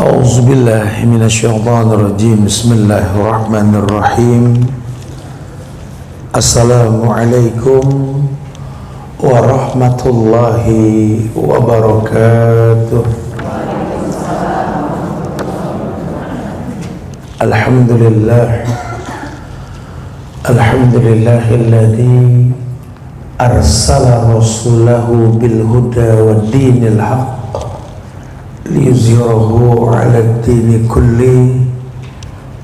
A'udzubillahi minasyaitonirrajim. Bismillahirrahmanirrahim. Assalamualaikum warahmatullahi wabarakatuh. Alhamdulillahilladzi arsala rasulahu bil huda wad dinil haqq liyuzhirahu 'ala ad-dini kulli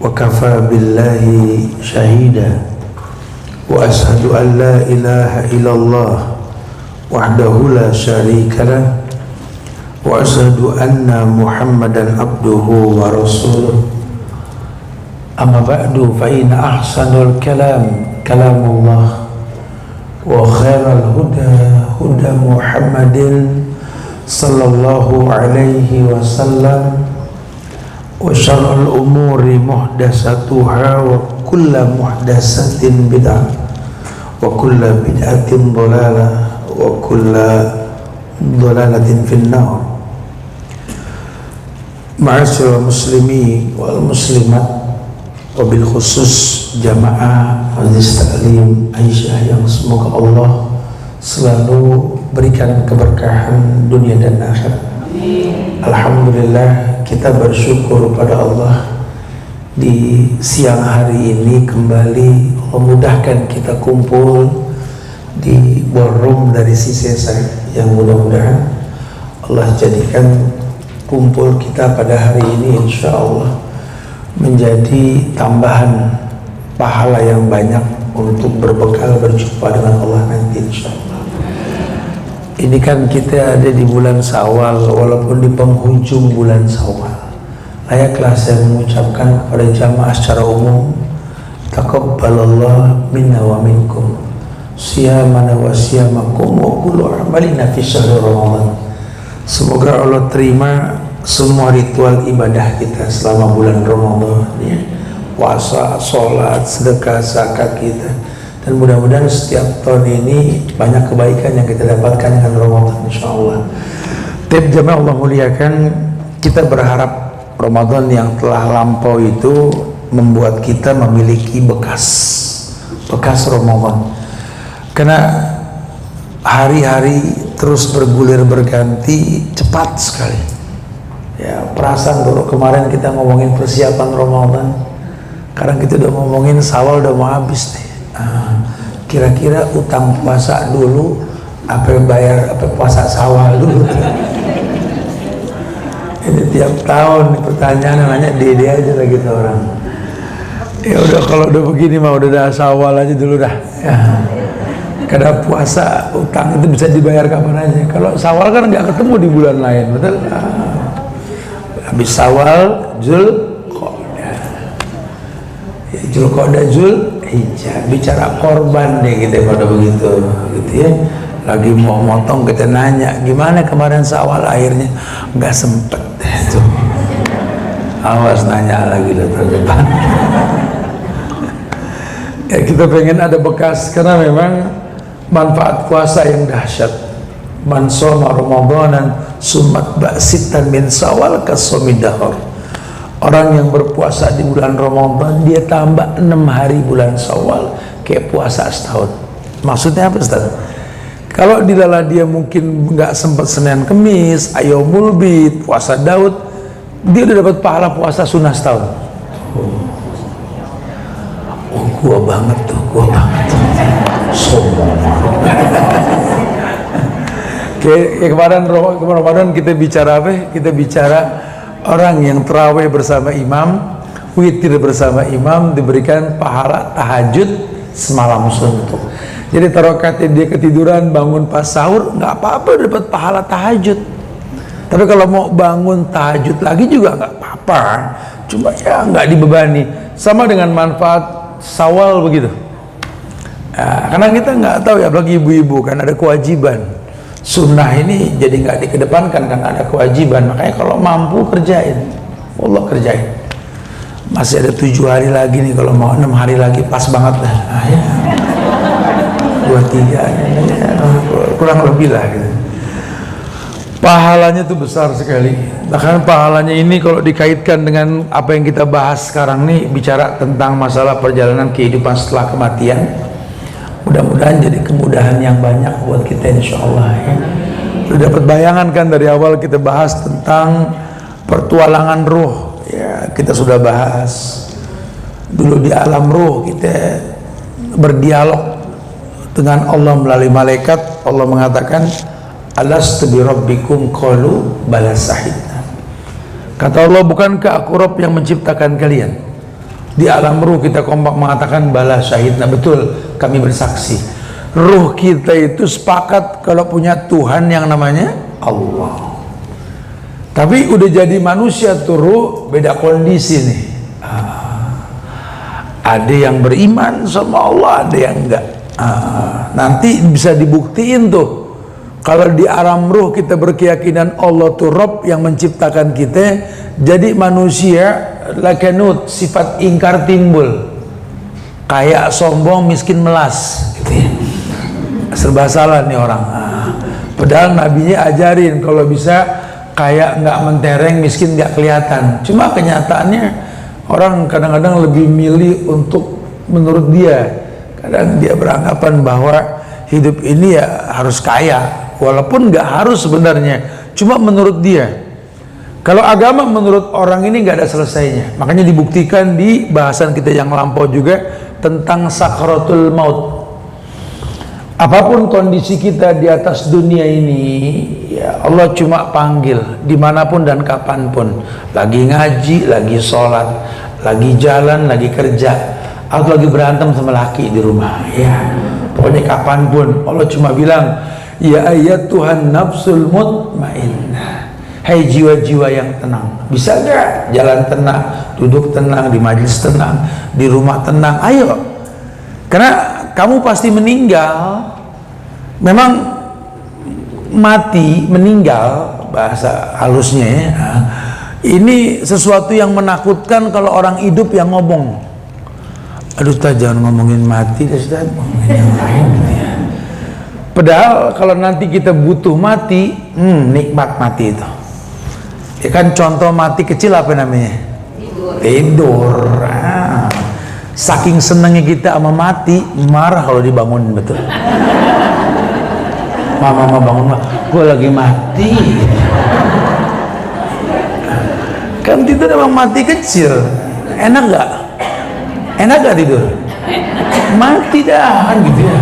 wa kafa billahi shahida wa ashhadu an la ilaha illallah wahdahu la syarika lah wa ashhadu anna muhammadan abduhu wa rasuluh. Amma ba'du, fa inna ahsanul kalamullah wa khairal huda huda muhammadin sallallahu alaihi wasallam wa syarrul umuri muhdatsatuha wa kullu muhdatsatin bid'ah wa kullu bid'atin dhalalah wa kullu dhalalatin finnar. Ma'asyiral muslimin wal muslimat, wabil khusus jamaah Majelis Taklim Aisyah yang semoga Allah selalu berikan keberkahan dunia dan akhirat. Alhamdulillah, kita bersyukur pada Allah di siang hari ini kembali memudahkan kita kumpul di ballroom dari Sisesa, yang mudah-mudahan Allah jadikan kumpul kita pada hari ini insya Allah menjadi tambahan pahala yang banyak untuk berbekal berjumpa dengan Allah nanti insya Allah. Ini kan kita ada di bulan Syawal, walaupun di penghujung bulan Syawal, layaklah saya mengucapkan kepada jamaah secara umum, taqabbalallah minna wa minkum siyamana wa siyamakum wa kullu amalina fi syahr Ramadan. Semoga Allah terima semua ritual ibadah kita selama bulan Ramadan, ya. Puasa, sholat, sedekah, zakat kita, dan mudah-mudahan setiap tahun ini banyak kebaikan yang kita dapatkan dengan Ramadan insyaallah. Tiap jamaah Allah muliakan, kita berharap Ramadan yang telah lampau itu membuat kita memiliki bekas Ramadan, karena hari-hari terus bergulir berganti cepat sekali. Ya, perasaan dulu kemarin kita ngomongin persiapan Ramadan, sekarang kita udah ngomongin Syawal udah mau habis nih. Kira-kira utang puasa dulu apa bayar apa puasa Syawal dulu? Ini tiap tahun pertanyaan nanya dede aja lah gitu orang. Ya udah, kalau udah begini mah udah Syawal aja dulu dah. Ya. Karena puasa utang itu bisa dibayar kapan aja. Kalau Syawal kan nggak ketemu di bulan lain, betul? Habis Syawal, Zulqa'dah, Zulhijjah, bicara korban deh kita pada begitu, gitu ya. Lagi mau motong kita nanya, gimana kemarin Syawal, akhirnya nggak sempet tuh. Awas nanya lagi tahun depan. Ya, kita pengen ada bekas, karena memang manfaat puasa yang dahsyat. Man shoma Ramadanan sumat ba'sitan min Syawal kasomidahor. Orang yang berpuasa di bulan Ramadan, dia tambah 6 hari bulan Syawal kayak puasa setahun. Maksudnya apa Ustaz? Kalau dilala dia mungkin nggak sempat Senin Kemis, Ayyamul Bid, puasa Daud, dia udah dapat pahala puasa sunnah setahun. Oh, gua banget tuh. Sombong. Kayak kemarin Ramadan kita bicara apa? Kita bicara orang yang terawih bersama imam, witir bersama imam, diberikan pahala tahajud semalam suntuk. Jadi tarokatnya dia ketiduran, bangun pas sahur, nggak apa-apa, dapat pahala tahajud. Tapi kalau mau bangun tahajud lagi juga nggak apa-apa, cuma ya nggak dibebani. Sama dengan manfaat Syawal begitu. Nah, karena kita nggak tahu ya, apalagi ibu-ibu kan ada kewajiban. Sunnah ini jadi nggak dikedepankan karena ada kewajiban, makanya kalau mampu kerjain, Allah kerjain. Masih ada 7 hari lagi nih, kalau mau 6 hari lagi pas banget dah. Nah, ya. 2, 3 ya, kurang lebih lah gitu. Pahalanya itu besar sekali. Bahkan pahalanya ini kalau dikaitkan dengan apa yang kita bahas sekarang nih, bicara tentang masalah perjalanan kehidupan setelah kematian, mudah-mudahan jadi kemudahan yang banyak buat kita insyaallah ya. Udah dapat bayangan kan dari awal kita bahas tentang pertualangan ruh ya, kita sudah bahas dulu di alam ruh, kita berdialog dengan Allah melalui malaikat. Allah mengatakan, alastu bi rabbikum qalu bala sahidna. Kata Allah, bukankah aku Rabb yang menciptakan kalian? Di alam ruh kita kompak mengatakan bala syahidna, betul kami bersaksi. Ruh kita itu sepakat kalau punya Tuhan yang namanya Allah. Tapi udah jadi manusia tuh ruh beda kondisi nih. Ada yang beriman sama Allah, ada yang enggak. Nanti bisa dibuktiin tuh. Kalau di alam ruh kita berkeyakinan Allah tuh Rabb yang menciptakan kita, jadi manusia lakanut, sifat ingkar timbul, kayak sombong miskin melas gitu ya. Serba salah nih orang. Padahal nabinya ajarin kalau bisa kayak nggak mentereng, miskin nggak kelihatan. Cuma kenyataannya orang kadang-kadang lebih milih untuk menurut dia, kadang dia beranggapan bahwa hidup ini ya harus kaya, walaupun nggak harus sebenarnya, cuma menurut dia. Kalau agama menurut orang ini nggak ada selesainya. Makanya dibuktikan di bahasan kita yang lampau juga tentang sakratul maut. Apapun kondisi kita di atas dunia ini, ya Allah cuma panggil dimanapun dan kapanpun. Lagi ngaji, lagi sholat, lagi jalan, lagi kerja, atau lagi berantem sama laki di rumah. Ya, pokoknya kapanpun Allah cuma bilang, ya ayat Tuhan nafsul mutmainnah, hai jiwa-jiwa yang tenang, bisa gak jalan tenang, duduk tenang, di majelis tenang, di rumah tenang? Ayo, karena kamu pasti meninggal. Memang mati, meninggal, bahasa halusnya ya, ini sesuatu yang menakutkan kalau orang hidup yang ngomong. Aduh, jangan ngomongin mati, ngomongin yang lain gitu ya. Padahal kalau nanti kita butuh mati, nikmat mati itu. Ya kan, contoh mati kecil apa namanya? Tidur. Saking senangnya kita sama mati, marah kalau dibangun, betul. Mama bangun, gue lagi mati. Kan tidur emang mati kecil. Enak gak? Enak gak tidur? Mati dah kan gitu ya.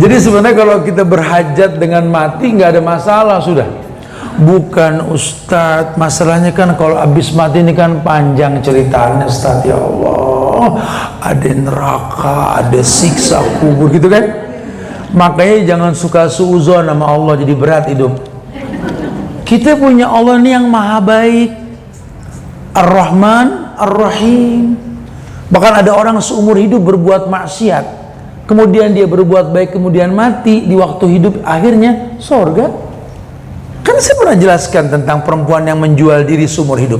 Jadi sebenarnya kalau kita berhajat dengan mati nggak ada masalah sudah. Bukan Ustadz, masalahnya kan kalau habis mati ini kan panjang ceritanya Ustadz. Ya Allah, ada neraka, ada siksa kubur gitu kan. Makanya jangan suka suuzon sama Allah, jadi berat hidup. Kita punya Allah ini yang maha baik, Ar-Rahman, Ar-Rahim. Bahkan ada orang seumur hidup berbuat maksiat, kemudian dia berbuat baik, kemudian mati di waktu hidup, akhirnya surga. Kan saya pernah jelaskan tentang perempuan yang menjual diri seumur hidup,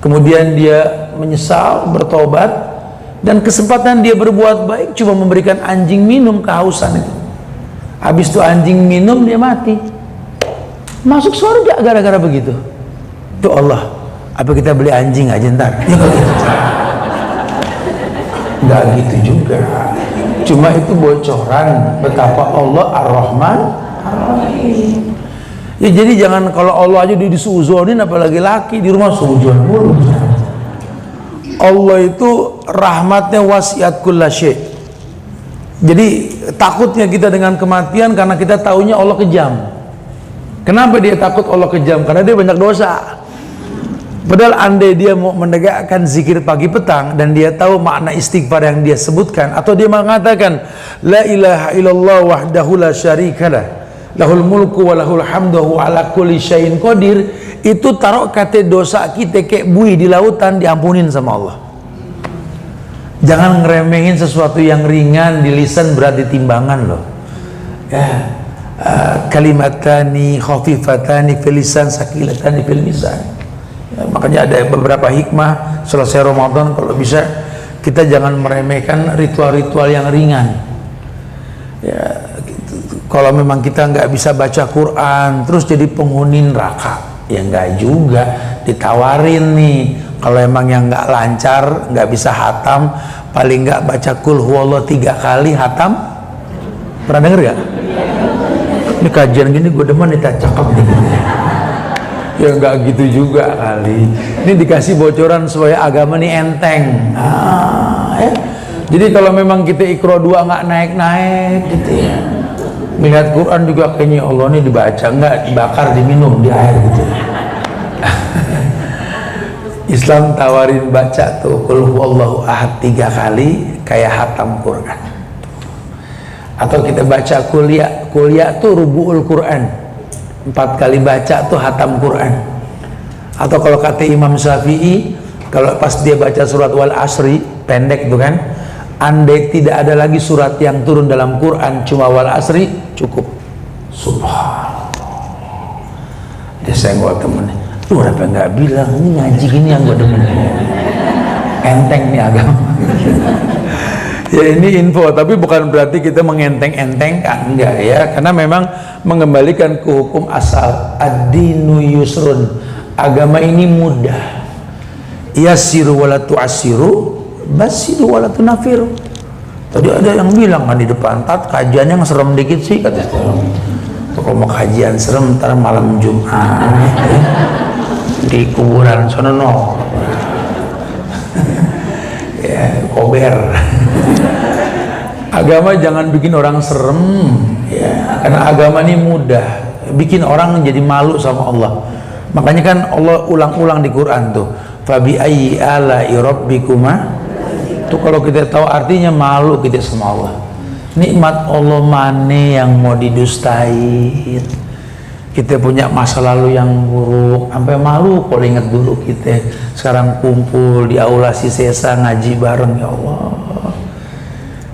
kemudian dia menyesal, bertobat, dan kesempatan dia berbuat baik cuma memberikan anjing minum kehausan itu. Habis itu anjing minum, dia mati, masuk surga gara-gara begitu. Itu Allah. Apa kita beli anjing aja ntar? Ya, nggak gitu juga. Cuma itu bocoran betapa Allah Ar-Rahman Ar-Rahim. Ya jadi jangan kalau Allah aja disuuzonin, apalagi laki di rumah suuzon mulu. Allah itu rahmatnya wasiat kulla syai'. Jadi takutnya kita dengan kematian karena kita taunya Allah kejam. Kenapa dia takut Allah kejam? Karena dia banyak dosa. Padahal andai dia mau menegakkan zikir pagi petang dan dia tahu makna istighfar yang dia sebutkan, atau dia mengatakan la ilaha illallah wahdahu la syarikalah lahul mulku wa lahul hamdu wa ala kulli syai'in qadir, itu taruh kata dosa kita kayak buih di lautan, diampunin sama Allah. Jangan ngeremehin sesuatu yang ringan di lisan berat di timbangan loh ya. Kalimatani khafifatani fil lisan sakilatani fil mizan ya, makanya ada beberapa hikmah selesai Ramadan kalau bisa kita jangan meremehkan ritual-ritual yang ringan ya. Kalau memang kita nggak bisa baca Quran terus jadi penghuni neraka, ya nggak juga. Ditawarin nih, kalau emang yang nggak lancar, nggak bisa hatam, paling nggak baca kul huwallah 3 kali hatam. Pernah denger gak? Ini kajian gini gue demen nih, cakep nih. Ya nggak gitu juga kali. Ini dikasih bocoran supaya agama nih enteng. Ya. Jadi kalau memang kita Iqra 2 nggak naik-naik gitu ya, melihat Quran juga kayaknya Allah ini dibaca, nggak dibakar, diminum di air gitu. Islam tawarin baca tuh qul huwallahu ahad 3 kali kayak hatam Quran. Atau kita baca kuliah tuh rubu'ul Quran, 4 kali baca tuh hatam Quran. Atau kalau kata Imam Syafi'i, kalau pas dia baca surat wal asri pendek tuh kan, andai tidak ada lagi surat yang turun dalam Quran, cuma wal asri cukup. Subhanallah. Dia saya nggak temen, lu kenapa nggak bilang ini ngaji gini yang gue demen, enteng nih agama. Ya ini info, tapi bukan berarti kita mengenteng-entengkan, enggak ya, karena memang mengembalikan ke hukum asal. Ad-dinu yusrun, agama ini mudah. Yassiru wala tu'assiru, basiru wala tunafiru. Tadi ada yang bilang kan di depan, tat kajian yang serem dikit sih kata saya. Kalau mau kajian serem ntar malam Jumat ya, di kuburan sono no. Ya, kober. Agama jangan bikin orang serem ya, karena agama ini mudah, bikin orang jadi malu sama Allah. Makanya kan Allah ulang-ulang di Quran tuh, fabi ayyi ala'i rabbikuma. Tuh kalau kita tahu artinya malu kita sama Allah. Nikmat Allah mana yang mau didustain? Kita punya masa lalu yang buruk, sampai malu kalau ingat dulu kita. Sekarang kumpul di aula si Sesa ngaji bareng, ya Allah.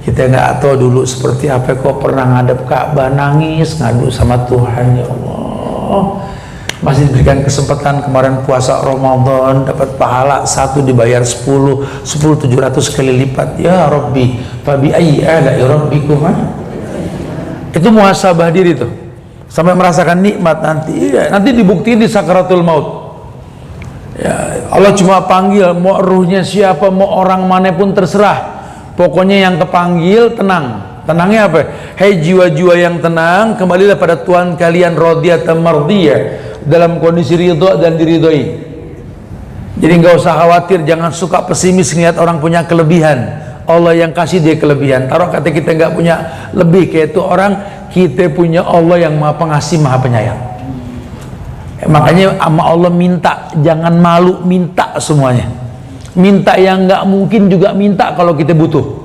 Kita nggak tahu dulu seperti apa, kok pernah ngadep Ka'bah nangis ngadu sama Tuhan, ya Allah. Masih diberikan kesempatan kemarin puasa Ramadan dapat pahala 1 dibayar 10 700 kali lipat. Ya Rabbi, fabi ayyi ala'i rabbikuma. Itu muhasabah diri tuh, sampai merasakan nikmat nanti. Iya, nanti dibuktiin di sakaratul maut. Ya, Allah cuma panggil, mau ruhnya siapa, mau orang mana pun terserah. Pokoknya yang kepanggil tenang. Tenangnya apa? Hei jiwa-jiwa yang tenang, kembalilah pada Tuhan kalian radiyatan mardiyah, dalam kondisi ridho dan diridhoi. Jadi nggak usah khawatir, jangan suka pesimis ngeliat orang punya kelebihan. Allah yang kasih dia kelebihan. Taruh kata kita nggak punya lebih kayak itu orang, kita punya Allah yang maha pengasih, maha penyayang. Makanya sama Allah minta, jangan malu minta semuanya. Minta yang nggak mungkin juga minta kalau kita butuh.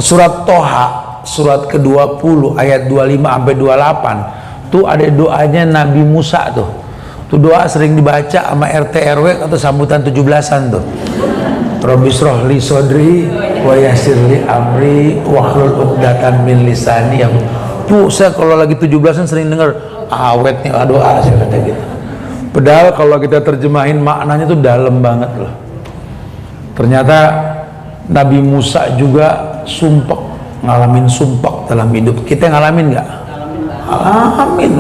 Surat Toha, surat ke-20 ayat 25 sampai 28 tuh ada doanya Nabi Musa tuh. Tuh doa sering dibaca sama RT RW atau sambutan 17-an tuh. Rabbi shrah li sodri wa yassir li amri wahlul 'uqdatam min lisani. Tuh saya kalau lagi 17-an sering dengar awet nih doa saya kata gitu. Padahal kalau kita terjemahin maknanya tuh dalam banget loh. Ternyata Nabi Musa juga sumpek, ngalamin sumpek dalam hidup. Kita ngalamin nggak? Ngalamin.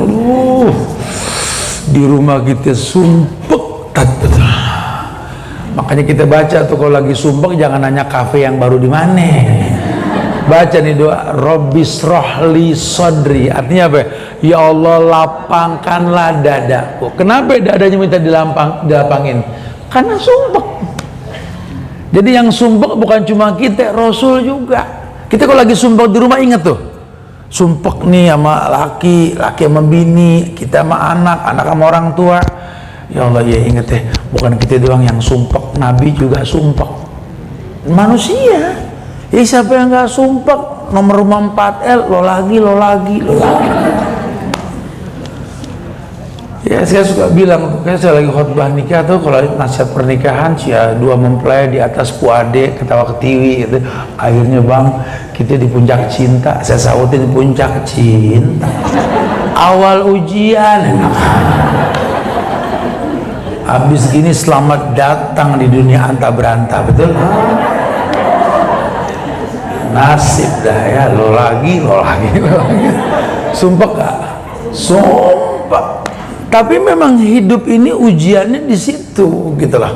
Di rumah kita sumpek. Makanya kita baca tuh kalau lagi sumpek jangan nanya kafe yang baru di mana. Baca nih doa Rabbi shrah li sodri, artinya apa? Ya Allah lapangkanlah dadaku. Kenapa dadanya minta dilapangin? Karena sumpek. Jadi yang sumpek bukan cuma kita, Rasul juga. Kita kalau lagi sumpek di rumah ingat tuh, sumpek nih sama laki sama bini, kita sama anak sama orang tua. Ya Allah ya ingat deh, bukan kita doang yang sumpek, Nabi juga sumpek. Manusia. Ya siapa yang nggak sumpek, nomor rumah 4L, lo lagi. Ya saya suka bilang, kayak saya lagi khotbah nikah tuh, kalau nasihat pernikahan sih ya, 2 mempelai di atas puade ketawa ketiwi gitu. Akhirnya bang, kita di puncak cinta. Saya sautin puncak cinta. Awal ujian. Habis gini selamat datang di dunia anta beranta, betul? nasib dah ya, lo lagi. Sumpah Kak, sumpah. Tapi memang hidup ini ujiannya di situ gitulah.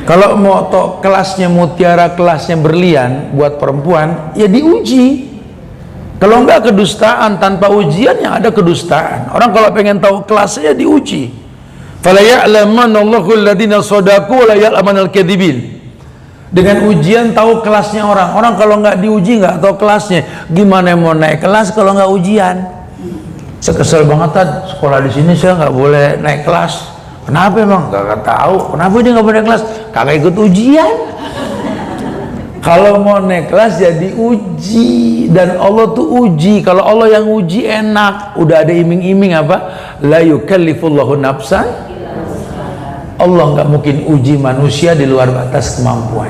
Kalau mau kelasnya mutiara, kelasnya berlian buat perempuan, ya diuji. Kalau enggak kedustaan, tanpa ujian yang ada kedustaan. Orang kalau pengen tahu kelasnya diuji. Fala ya'lamanallahu alladziina shadaqu wa la ya'lamanal kadhibin. Dengan ujian tahu kelasnya orang. Orang kalau nggak diuji nggak tahu kelasnya. Gimana mau naik kelas kalau nggak ujian? Saya kesel banget kan, sekolah di sini saya nggak boleh naik kelas. Kenapa emang? Nggak tahu. Kenapa dia nggak boleh naik kelas? Kagak ikut ujian. Kalau mau naik kelas ya diuji, dan Allah tuh uji. Kalau Allah yang uji enak, udah ada iming-iming apa? La yukallifullahu nafsan. Allah nggak mungkin uji manusia di luar batas kemampuan.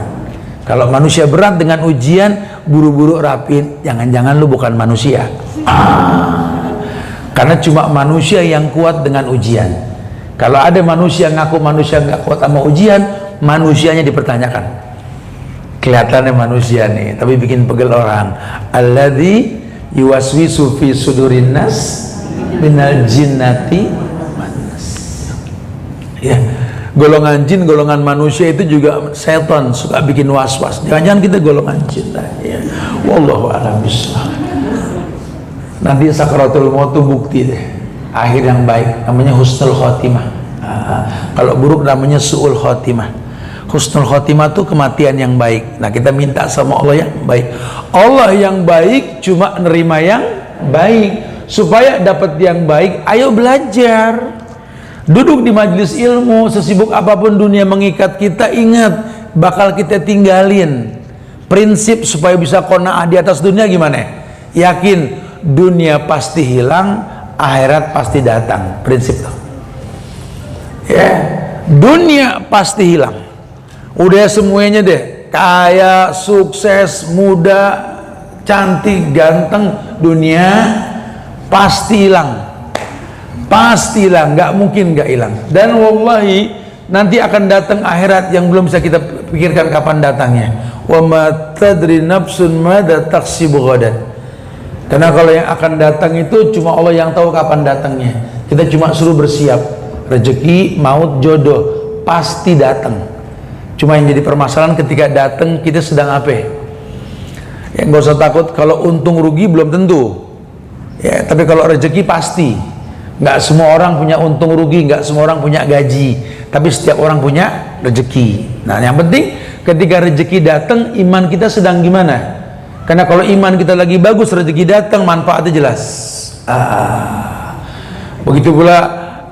Kalau manusia berat dengan ujian, buru-buru rapin, jangan-jangan lu bukan manusia. Karena cuma manusia yang kuat dengan ujian. Kalau ada manusia ngaku manusia nggak kuat sama ujian, manusianya dipertanyakan. Kelihatannya manusia nih, tapi bikin pegel orang. Alladzi yuwaswisu fi sudurin nas minal jinnati wan nas. Ya. Golongan jin, golongan manusia itu juga setan, suka bikin was-was. Jangan-jangan kita golongan jin lah ya. Wallahu a'lam bishawab. Nanti sakaratul maut itu bukti deh akhir yang baik, namanya husnul khotimah. Kalau buruk namanya su'ul khotimah. Husnul khotimah itu kematian yang baik. Nah, kita minta sama Allah yang baik. Allah yang baik cuma nerima yang baik. Supaya dapat yang baik, ayo belajar. Duduk di majelis ilmu, sesibuk apapun dunia mengikat kita, ingat bakal kita tinggalin. Prinsip supaya bisa qanaah di atas dunia gimana? Yakin dunia pasti hilang, akhirat pasti datang. Prinsip tuh. Ya, dunia pasti hilang. Udah semuanya deh, kaya, sukses, muda, cantik, ganteng, dunia pasti hilang. Pastilah, nggak mungkin nggak hilang. Dan wallahi nanti akan datang akhirat yang belum bisa kita pikirkan kapan datangnya. Wa ma tadri nafsun madza taksibu ghadan. Karena kalau yang akan datang itu cuma Allah yang tahu kapan datangnya. Kita cuma suruh bersiap. Rezeki, maut, jodoh pasti datang. Cuma yang jadi permasalahan ketika datang kita sedang apa? Ya nggak usah takut kalau untung rugi belum tentu. Ya, tapi kalau rezeki pasti. Nggak semua orang punya untung rugi, nggak semua orang punya gaji, tapi setiap orang punya rezeki. Nah, yang penting ketika rezeki datang, iman kita sedang gimana? Karena kalau iman kita lagi bagus, rezeki datang, manfaatnya jelas. Begitu pula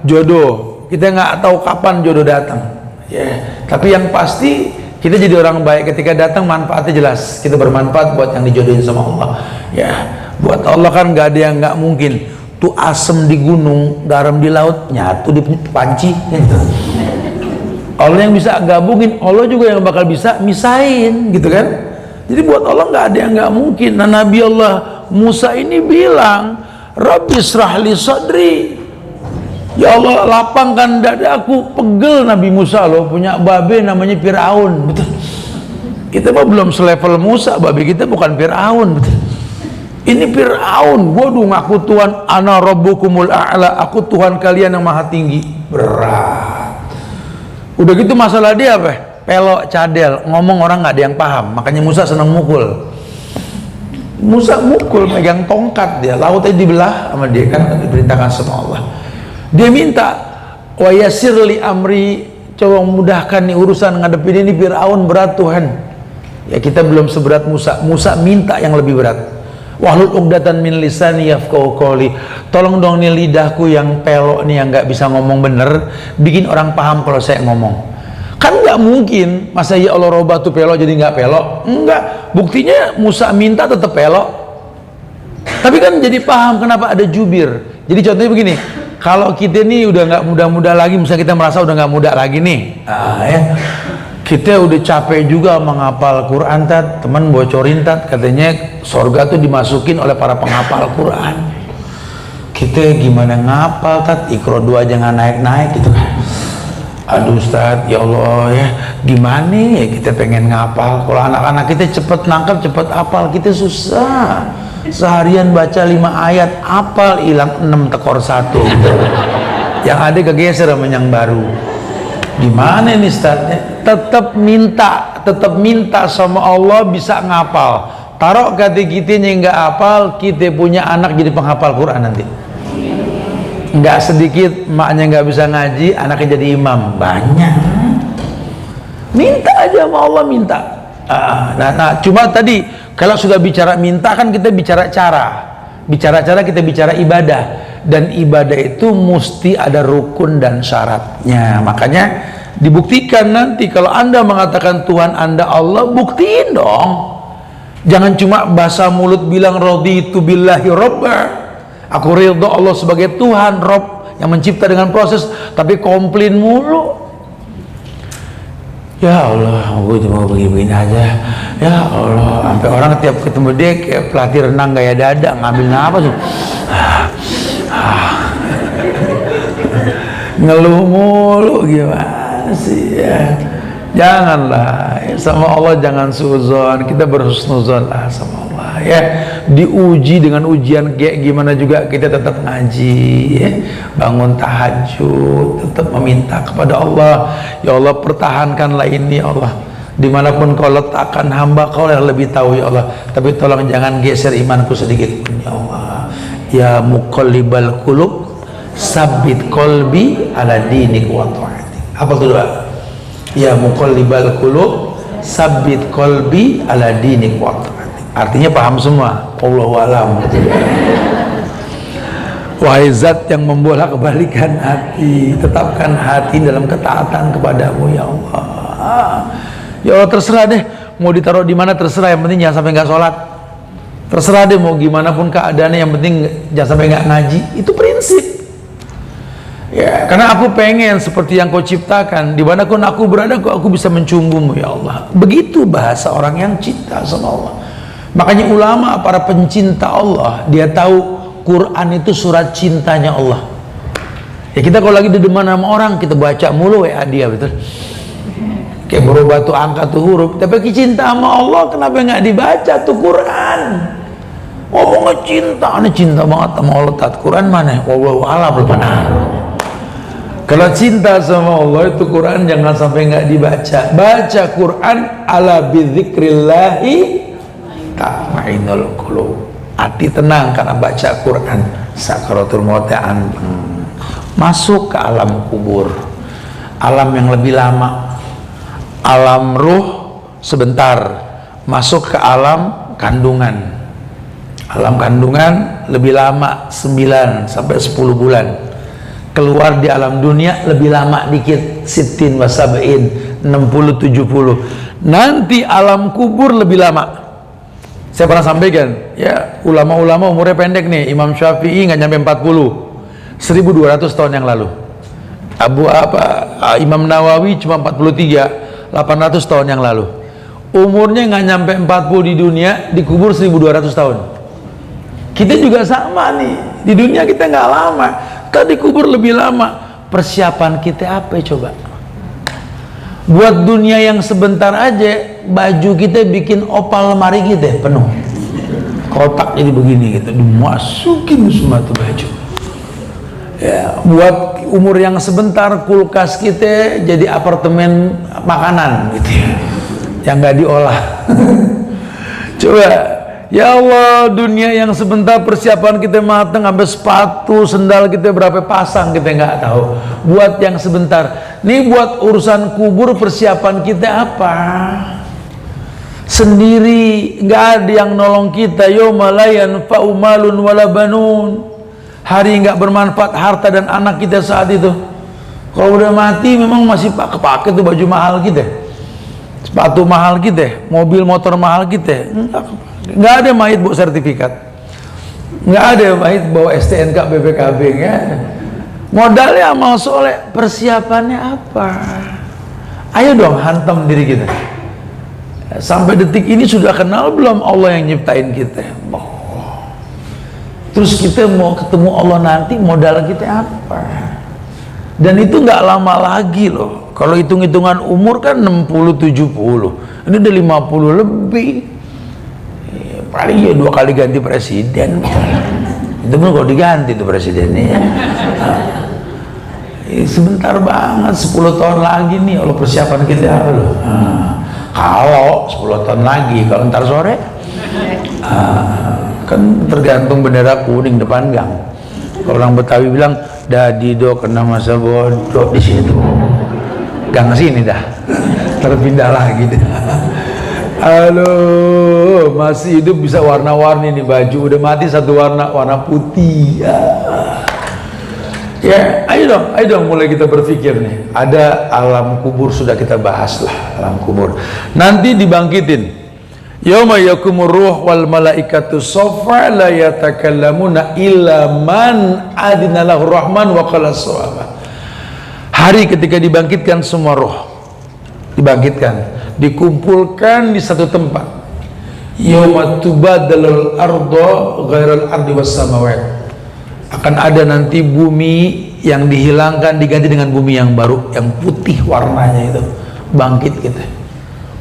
jodoh, kita nggak tahu kapan jodoh datang. Tapi yang pasti kita jadi orang baik ketika datang, manfaatnya jelas. Kita bermanfaat buat yang dijodohin sama Allah. Ya, buat Allah kan nggak ada yang nggak mungkin. Tuh asem di gunung, garam di laut, nyatu di panci gitu. Allah yang bisa gabungin, Allah juga yang bakal bisa misahin gitu kan. Jadi buat Allah nggak ada yang nggak mungkin. Nah, Nabi Allah Musa ini bilang, Rabbi srahli sadri, ya Allah lapangkan dadaku. Pegel Nabi Musa loh, punya babe namanya Fir'aun. Betul. Kita mah belum selevel Musa, babe kita bukan Fir'aun. Betul. Ini Fir'aun, waduh ngaku Tuhan, ana rabbukumul a'la, aku Tuhan kalian yang maha tinggi. Berat. Udah gitu masalah dia apa? Pelok, cadel, ngomong orang nggak ada yang paham. Makanya Musa senang mukul. Musa mukul, megang tongkat dia, lautnya dibelah sama dia kan, diperintahkan sama Allah. Dia minta, wa yassir li amri, coba mudahkan nih urusan ngadepin ini Fir'aun berat Tuhan. Ya kita belum seberat Musa. Musa minta yang lebih berat. Wahlul 'uqdatan min lisani yafqahu qawli. Tolong dong nih lidahku yang pelok nih, yang nggak bisa ngomong bener, bikin orang paham kalau saya ngomong. Kan nggak mungkin masa ya Allah robah tuh pelok jadi nggak pelok. Enggak, buktinya Musa minta tetap pelok, tapi kan jadi paham kenapa ada jubir. Jadi contohnya begini, kalau kita nih udah nggak muda-muda lagi, misalnya kita merasa udah nggak muda lagi nih, kita udah capek juga menghafal Quran, teman bocorin katanya sorga tuh dimasukin oleh para penghafal Quran. Kita gimana ngapal Iqra 2 jangan naik-naik gitu kan. Aduh Ustadz, ya Allah ya, gimana ya kita pengen ngapal. Kalau anak-anak kita cepet nangkep, cepet apal, kita susah. Seharian baca 5 ayat, apal hilang 6 tekor 1. Yang ada kegeser sama yang baru. Gimana nih Ustadz? Tetap minta sama Allah bisa ngapal. Taruh kata kita yang nggak hafal, kita punya anak jadi penghafal Quran nanti. Nggak sedikit maknya nggak bisa ngaji, anaknya jadi imam. Banyak. Minta aja sama Allah, minta. Nah, cuma tadi kalau sudah bicara minta kan kita bicara cara. Bicara cara kita bicara ibadah, dan ibadah itu mesti ada rukun dan syaratnya. Makanya dibuktikan nanti kalau Anda mengatakan Tuhan Anda Allah, buktiin dong. Jangan cuma bahasa mulut bilang raditu billahi robba, aku ridho Allah sebagai Tuhan Rob yang mencipta dengan proses, tapi komplain mulu. Ya Allah, gue cuma begini-begini aja. Ya Allah, sampai orang tiap ketemu dia kayak pelatih renang gaya dada, ngambil napas. Ngeluh mulu, gimana sih ya? Janganlah, sama Allah jangan suuzon, kita berhusnuzon lah sama Allah ya. Diuji dengan ujian kayak gimana juga kita tetap ngaji ya. Bangun tahajud, tetap meminta kepada Allah, ya Allah pertahankanlah ini ya Allah. Dimanapun kau letakkan hamba, kau yang lebih tahu ya Allah. Tapi tolong jangan geser imanku sedikit pun ya Allah. Ya muqallibal qulub, sabbit qalbi ala dinik wa ta'atik. Apa tuh doa? Ya muqallibal qulub, sabbit qalbi ala dinik wa ta'atik. Artinya paham semua. Allahu a'lam. Wahai zat yang membolak-balikan hati, tetapkan hati dalam ketaatan kepadamu ya Allah. Ya Allah, terserah deh mau ditaruh di mana, terserah, yang penting jangan sampai nggak sholat. Terserah deh mau gimana pun keadaannya, yang penting jangan sampai nggak ngaji. Itu prinsip ya, karena aku pengen seperti yang kau ciptakan, dimanapun aku berada aku bisa mencunggumu ya Allah. Begitu bahasa orang yang cinta sama Allah. Makanya ulama, para pencinta Allah, dia tahu Quran itu surat cintanya Allah ya. Kita kalau lagi dedeman sama orang, kita baca mulu WA dia, betul, kayak berubah tuh angka tuh huruf, tapi cinta sama Allah kenapa nggak dibaca tuh Quran? Ngomongnya cinta, ini cinta banget sama Allah, tat Quran mana? Wallahu a'lam benar. Kalau cinta sama Allah itu Quran jangan sampai nggak dibaca. Baca Quran ala bidzikrillahi tatma'innul qulub. Hati tenang karena baca Quran. Sakaratul maut masuk ke alam kubur, alam yang lebih lama. Alam ruh sebentar, masuk ke alam kandungan. Alam kandungan lebih lama, 9 sampai 10 bulan. Keluar di alam dunia lebih lama dikit, 60 wa 70, 60-70. Nanti alam kubur lebih lama. Saya pernah sampaikan ya, ulama-ulama umurnya pendek nih. Imam Syafi'i nggak nyampe 40, 1200 tahun yang lalu. Imam Nawawi cuma 43, 800 tahun yang lalu. Umurnya nggak nyampe 40 di dunia, dikubur 1200 tahun. Kita juga sama nih, di dunia kita nggak lama, tadi kubur lebih lama. Persiapan kita apa coba? Buat dunia yang sebentar aja, baju kita bikin opal lemari kita penuh, kotak jadi begini gitu, dimasukin semua tuh baju ya. Buat umur yang sebentar, kulkas kita jadi apartemen makanan gitu ya, yang nggak diolah. Coba ya Allah, dunia yang sebentar persiapan kita matang, sampai sepatu sendal kita berapa pasang kita nggak tahu. Buat yang sebentar nih, buat urusan kubur persiapan kita apa? Sendiri, nggak ada yang nolong kita. Yauma la yanfa'u malun wala banun. Hari nggak bermanfaat harta dan anak kita saat itu. Kalau udah mati memang masih pakai tuh baju mahal kita, sepatu mahal kita, mobil motor mahal kita. Nggak ada mayit bawa sertifikat, nggak ada mayit bawa STNK BPKB ya. Modalnya amal soleh, persiapannya apa? Ayo dong hantam diri kita. Sampai detik ini sudah kenal belum Allah yang nyiptain kita? Terus kita mau ketemu Allah nanti, modal kita apa? Dan itu nggak lama lagi loh. Kalau hitung-hitungan umur kan 60-70, ini udah 50 lebih. Paling ya 2 kali ganti presiden. Itu pun kalau diganti tuh presidennya. Sebentar banget, 10 tahun lagi nih kalau persiapan kita loh. Kalau 10 tahun lagi, kalau ntar sore kan tergantung bendera kuning depan gang. Kalau orang Betawi bilang dadi do kena masa bodoh di situ, gang sini dah, terpindah lagi dah. Halo, masih hidup bisa warna-warni nih baju, udah mati satu warna, warna putih. Ya, ayo dong mulai kita berpikir nih. Ada alam kubur, sudah kita bahas lah alam kubur. Nanti dibangkitin. Yauma yakumur ruh wal malaikatu saffa la yatakallamuna illa man adina lahu rahman wa qala shawaba. Hari ketika dibangkitkan semua roh, dibangkitkan, dikumpulkan di satu tempat. Yauma tubadalul arda ghairal ardi was samawat. Akan ada nanti bumi yang dihilangkan diganti dengan bumi yang baru, yang putih warnanya itu. Bangkit kita.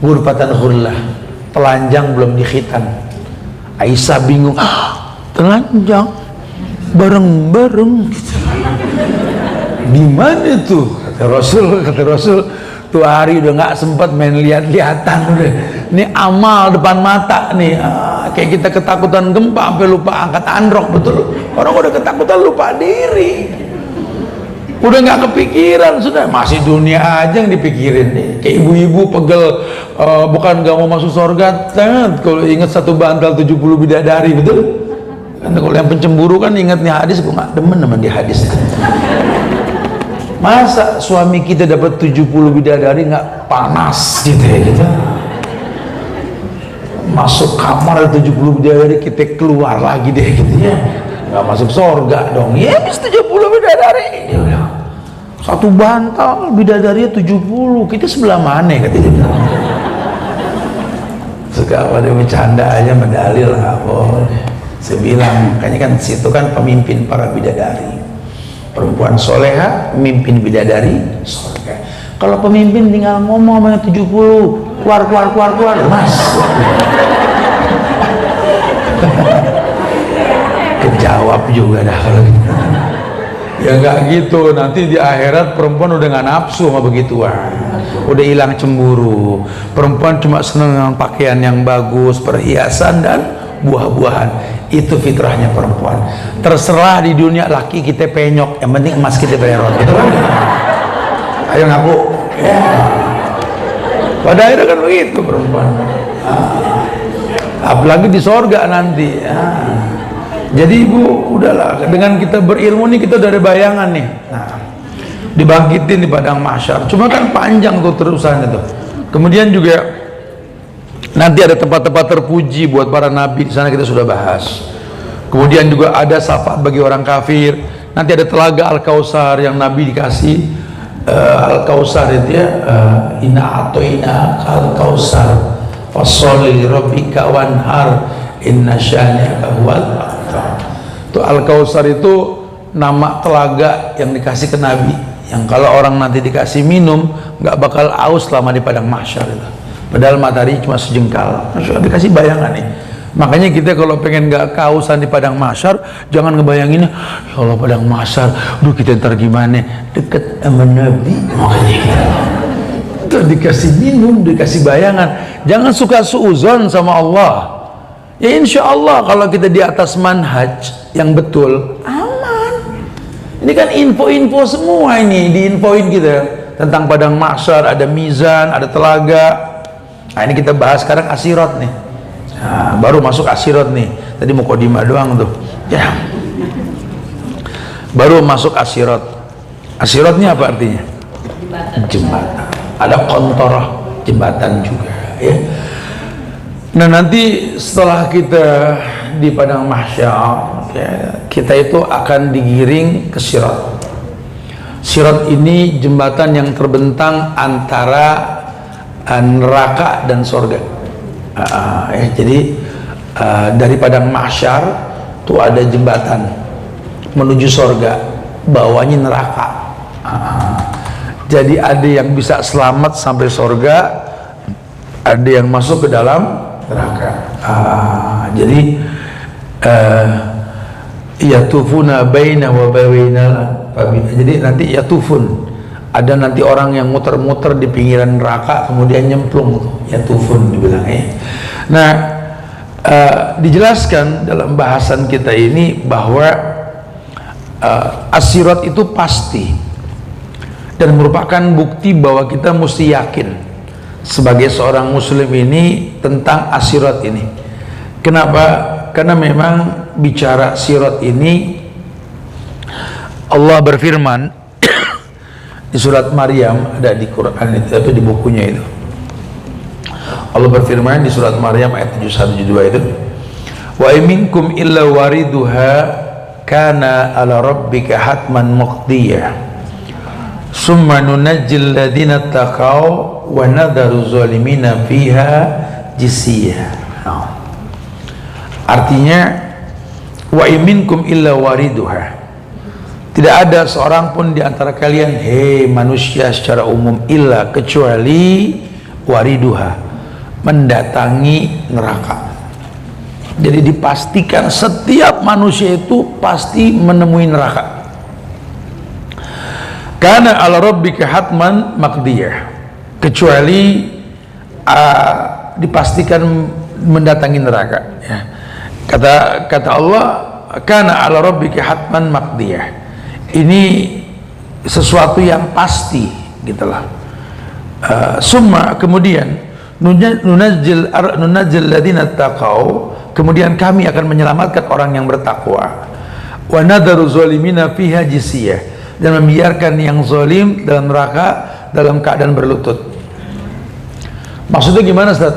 Ghurfatan khullah. Telanjang belum dikhitan. Aisyah bingung, telanjang bareng-bareng gitu. Di mana tuh? Kata Rasul tuh hari udah nggak sempat main lihat-lihatan udah. Ini amal depan mata nih. Kayak kita ketakutan gempa sampai lupa angkat androk, betul. Orang udah ketakutan lupa diri. Udah nggak kepikiran, sudah masih dunia aja yang dipikirin nih. Kayak ibu-ibu pegel, bukan nggak mau masuk surga, kalau ingat satu bantal 70 bidadari, betul? Kan kalau yang pencemburu kan ingat nih hadis, gue nggak demen sama di hadis. Masa suami kita dapat 70 bidadari nggak panas gitu ya gitu? Masuk kamar 70 bidadari, kita keluar lagi deh gitu ya. Nggak masuk surga dong. Ya habis 70 bidadari. Satu bantal bidadari 70, kita sebelah mana katanya. Suka pada bercanda aja, mendalil nggak boleh. Saya bilang, makanya kan situ kan pemimpin para bidadari. Perempuan soleha, pemimpin bidadari surga. Kalau pemimpin tinggal ngomong sama 70, keluar, mas. Kejawab juga dah kalau gitu. Ya nggak gitu, nanti di akhirat perempuan udah nggak nafsu sama begituan, udah hilang cemburu. Perempuan cuma seneng dengan pakaian yang bagus, perhiasan dan buah-buahan. Itu fitrahnya perempuan. Terserah di dunia laki kita penyok, yang penting emas kita bererot, gitu kan? Ayo ngaku. Ya. Pada akhirnya kan begitu perempuan. Apalagi di sorga nanti. Jadi ibu, udahlah, dengan kita berilmu nih kita udah ada bayangan nih. Nah, dibangkitin di padang mahsyar. Cuma kan panjang tuh terusannya tuh. Kemudian juga nanti ada tempat-tempat terpuji buat para nabi, di sana kita sudah bahas. Kemudian juga ada syafaat bagi orang kafir. Nanti ada telaga Al-Kautsar yang nabi dikasih. Al-Kautsar itu ya, inna atoina Al-Kautsar fasholli rabbika wanhar inna syani'aka huwal abtar. Tuh Al-Kautsar itu nama telaga yang dikasih ke Nabi, yang kalau orang nanti dikasih minum nggak bakal aus selama di padang mahsyar itu. Padahal matahari cuma sejengkal. Dikasih bayangan nih. Makanya kita kalau pengen nggak kehausan di padang mahsyar, jangan ngebayangin ya Allah padang mahsyar, duh kita ntar gimana deket sama Nabi. Makanya kita dikasih minum, dikasih bayangan. Jangan suka suuzon sama Allah. Ya insya Allah kalau kita di atas manhaj yang betul, aman. Ini kan info-info semua ini diinfoin kita tentang padang mahsyar, ada mizan, ada telaga. Nah ini kita bahas sekarang asirat nih. Nah, baru masuk asirat nih. Tadi mau kodimah doang tuh. Ya. Baru masuk asirat. Asirat ini apa artinya? Jembatan. Ada kontorah jembatan juga. Ya. Nah nanti setelah kita di padang mahsyar, ya, kita itu akan digiring ke sirat. Sirat ini jembatan yang terbentang antara neraka dan surga. Jadi dari padang mahsyar tuh ada jembatan menuju surga, bawahnya neraka. Jadi ada yang bisa selamat sampai surga, ada yang masuk ke dalam neraka. Jadi yatufuna baina wa baina, jadi nanti yatufun, ada nanti orang yang muter-muter di pinggiran neraka kemudian nyemplung, yatufun dibilangnya. Nah, dijelaskan dalam bahasan kita ini bahwa as-sirat itu pasti dan merupakan bukti bahwa kita mesti yakin sebagai seorang muslim ini tentang as-sirat ini. Kenapa? Karena memang bicara sirat ini Allah berfirman di surat Maryam, ada di Quran itu atau di bukunya itu. Allah berfirman di surat Maryam ayat 71-72 itu, wa minkum illa wariduha kana ala rabbika hatman maqdiyah summa nunajjil ladina taqaw wa nadharu zalimina fiha jisiyah. Artinya, wa minkum illa wariduha, tidak ada seorang pun di antara kalian, hei manusia secara umum, illa kecuali wariduha, mendatangi neraka. Jadi dipastikan setiap manusia itu pasti menemui neraka. Karena ala rabbika hatman maqdiyah, kecuali dipastikan mendatangi neraka, ya. Kata Allah, karena ala rabbika hatman maqdiyah, ini sesuatu yang pasti gitulah. Summa, kemudian nunazzil ladina taqaw, kemudian kami akan menyelamatkan orang yang bertakwa, wa nadharu zalimina fiha jisiyah, dan membiarkan yang zalim dalam neraka dalam keadaan berlutut. Maksudnya gimana, Ustaz?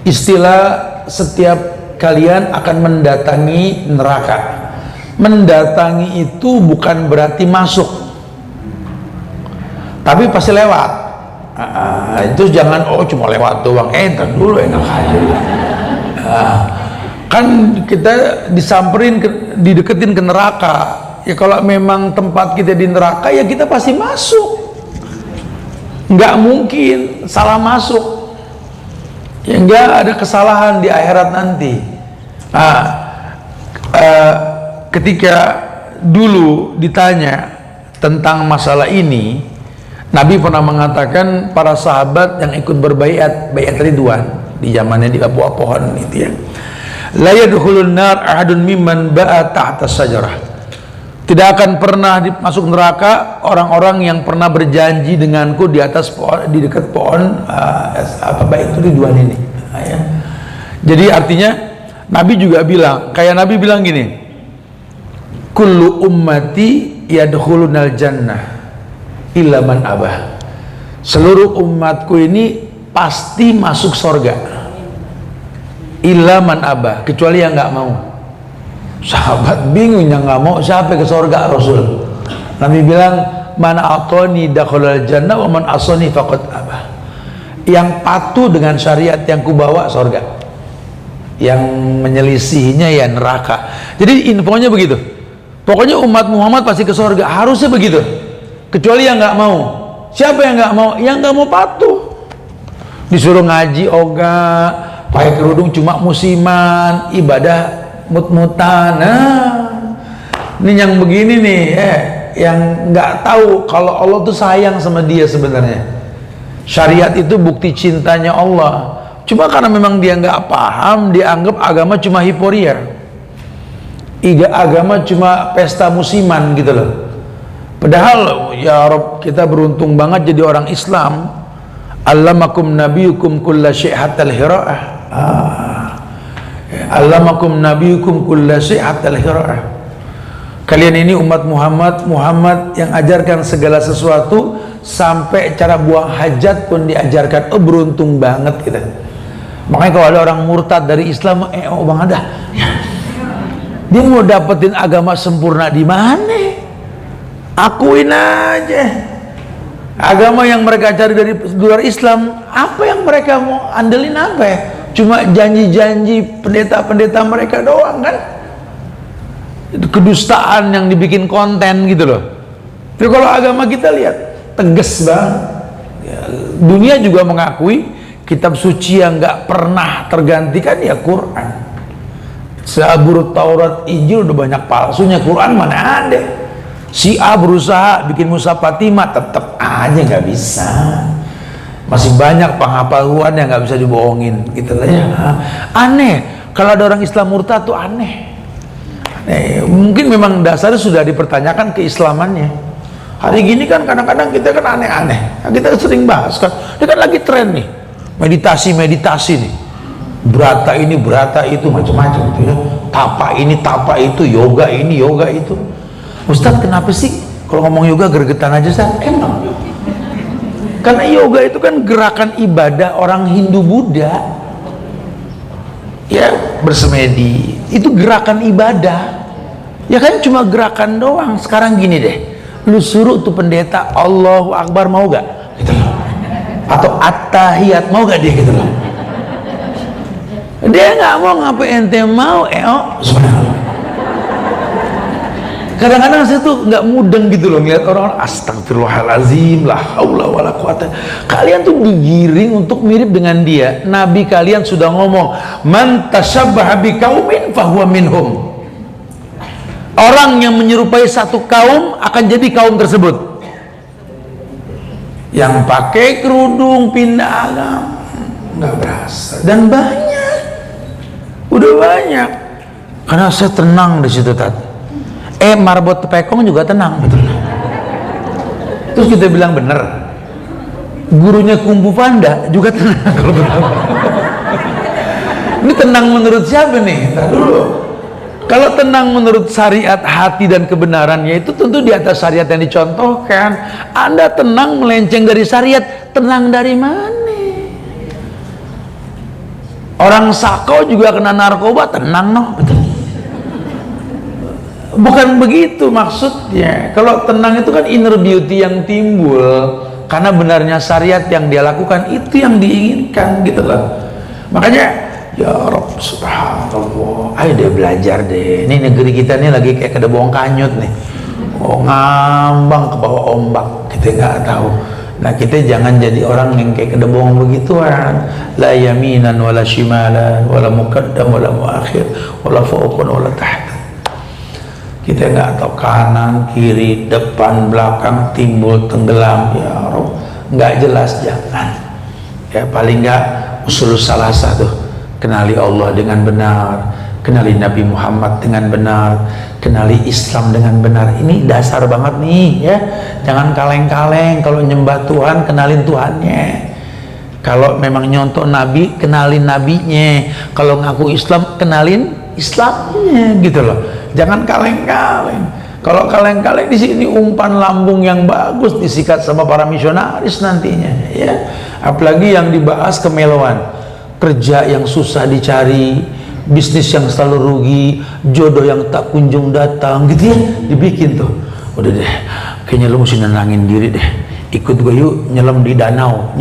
Istilah setiap kalian akan mendatangi neraka. Mendatangi itu bukan berarti masuk, tapi pasti lewat. Itu jangan cuma lewat doang, entar dulu enak aja. Kan kita disamperin, dideketin ke neraka. Ya kalau memang tempat kita di neraka, ya kita pasti masuk. Nggak mungkin salah masuk. Ya nggak ada kesalahan di akhirat nanti. Ketika dulu ditanya tentang masalah ini, Nabi pernah mengatakan para sahabat yang ikut berbaiat, baiat Ridwan di zamannya di bawah pohon itu ya, la yadkhulun nar ahadun mimman ba'a tahta sajarah, tidak akan pernah masuk neraka orang-orang yang pernah berjanji denganku di atas pohon, di dekat pohon baik itu Ridwan ini, ya. Jadi artinya Nabi juga bilang, kayak Nabi bilang gini, kullu ummati yadkhulunal jannah illa man abah, seluruh umatku ini pasti masuk surga illa man abah, kecuali yang nggak mau. Sahabat bingung, yang nggak mau siapa ke surga Rasul? Nabi bilang, mana atoni dakhalal jannah wa man asani faqad abah, yang patuh dengan syariat yang kubawa surga, yang menyelisihinya ya neraka. Jadi infonya begitu, pokoknya umat Muhammad pasti ke surga, harusnya begitu, kecuali yang nggak mau. Siapa yang nggak mau? Yang nggak mau patuh, disuruh ngaji ogah, pakai kerudung cuma musiman, ibadah mut-mutan. Ini yang begini nih, yang nggak tahu kalau Allah tuh sayang sama dia sebenarnya. Syariat itu bukti cintanya Allah. Cuma karena memang dia nggak paham, dia anggap agama cuma hiporia, agama cuma pesta musiman gitu loh. Padahal ya Rob, kita beruntung banget jadi orang Islam. Allamakum nabiyukum kulla syai' hatta al-hira'ah. Allamakum nabiyukum kulla syai' hatta al-hira'ah. Kalian ini umat Muhammad yang ajarkan segala sesuatu, sampai cara buang hajat pun diajarkan. Beruntung banget kita. Makanya kalau ada orang murtad dari Islam, Bang Ada, dia mau dapetin agama sempurna di mana? Akuin aja. Agama yang mereka cari dari luar Islam, apa yang mereka mau andelin apa ya? Cuma janji-janji pendeta-pendeta mereka doang kan? Itu kedustaan yang dibikin konten gitu loh. Tapi kalau agama kita lihat tegas banget. Ya, dunia juga mengakui kitab suci yang nggak pernah tergantikan ya Quran. Zabur, Taurat, Injil udah banyak palsunya, Quran mana ada. Si A berusaha bikin Mushaf Fatimah, tetap aja nggak bisa. Masih banyak penghafalan yang nggak bisa dibohongin gitu ya. Aneh kalau ada orang Islam murtad tuh aneh. Mungkin memang dasarnya sudah dipertanyakan keislamannya. Hari gini kan kadang-kadang kita kan aneh-aneh. Kita sering bahas kan, ini kan lagi tren nih, meditasi nih, berata ini berata itu macam-macam gitu ya, tapa ini tapa itu, yoga ini yoga itu. Ustadz kenapa sih kalau ngomong yoga gregetan aja Ustadz? Emang karena yoga itu kan gerakan ibadah orang Hindu Buddha ya, bersemedi itu gerakan ibadah ya kan, cuma gerakan doang. Sekarang gini deh, lu suruh tuh pendeta Allahu Akbar, mau gak? Gitu loh. Atau at-tahiyat, mau gak dia gitu loh. Dia nggak mau, ngapain ente mau? Subhanallah. Kadang-kadang saya tuh nggak mudeng gitu loh ngeliat orang-orang astagfirullahalazim, la haula wala quwata. Kalian tuh digiring untuk mirip dengan dia. Nabi kalian sudah ngomong, man tasyabbaha biqaumin fahuwa minhum. Orang yang menyerupai satu kaum akan jadi kaum tersebut. Yang pakai kerudung pindah agama nggak berasa, dan banyak, udah banyak. Karena saya tenang di situ tadi. Marbot tepekong juga tenang, betul. Terus kita bilang bener, gurunya Kung Fu Panda juga tenang. Kalau betul. Ini tenang menurut siapa nih? Ntar dulu. Kalau tenang menurut syariat hati dan kebenarannya, itu tentu di atas syariat yang dicontohkan. Anda tenang melenceng dari syariat, tenang dari mana? Orang sako juga kena narkoba, tenang noh, betul. Bukan begitu maksudnya. Kalau tenang itu kan inner beauty yang timbul karena benarnya syariat yang dia lakukan, itu yang diinginkan gitu loh. Makanya ya Rabb subhanallah, ayo deh belajar deh. Ini negeri kita nih lagi kayak kedebong kanyut nih, ngambang ke bawah ombak, kita nggak tahu. Nah kita jangan jadi orang yang kayak kedebong begituan, la yaminan wala shimalan wala muqaddam wala muakhir wala fawqan wala tahta. Kita nggak tahu kanan, kiri, depan, belakang, timbul, tenggelam. Ya Rabb, nggak jelas, jangan. Ya paling nggak usul salah satu, kenali Allah dengan benar, kenali Nabi Muhammad dengan benar, kenali Islam dengan benar. Ini dasar banget nih ya. Jangan kaleng-kaleng. Kalau nyembah Tuhan, kenalin Tuhannya. Kalau memang nyontok Nabi, kenalin Nabinya. Kalau ngaku Islam, kenalin Islamnya gitu loh. Jangan kaleng-kaleng. Kalau kaleng-kaleng di sini umpan lambung yang bagus disikat sama para misionaris nantinya ya. Apalagi yang dibahas kemeloan, kerja yang susah dicari, bisnis yang selalu rugi, jodoh yang tak kunjung datang gitu ya, dibikin tuh. Udah deh, kayaknya lu mesti nenangin diri deh. Ikut gue yuk nyelam di danau,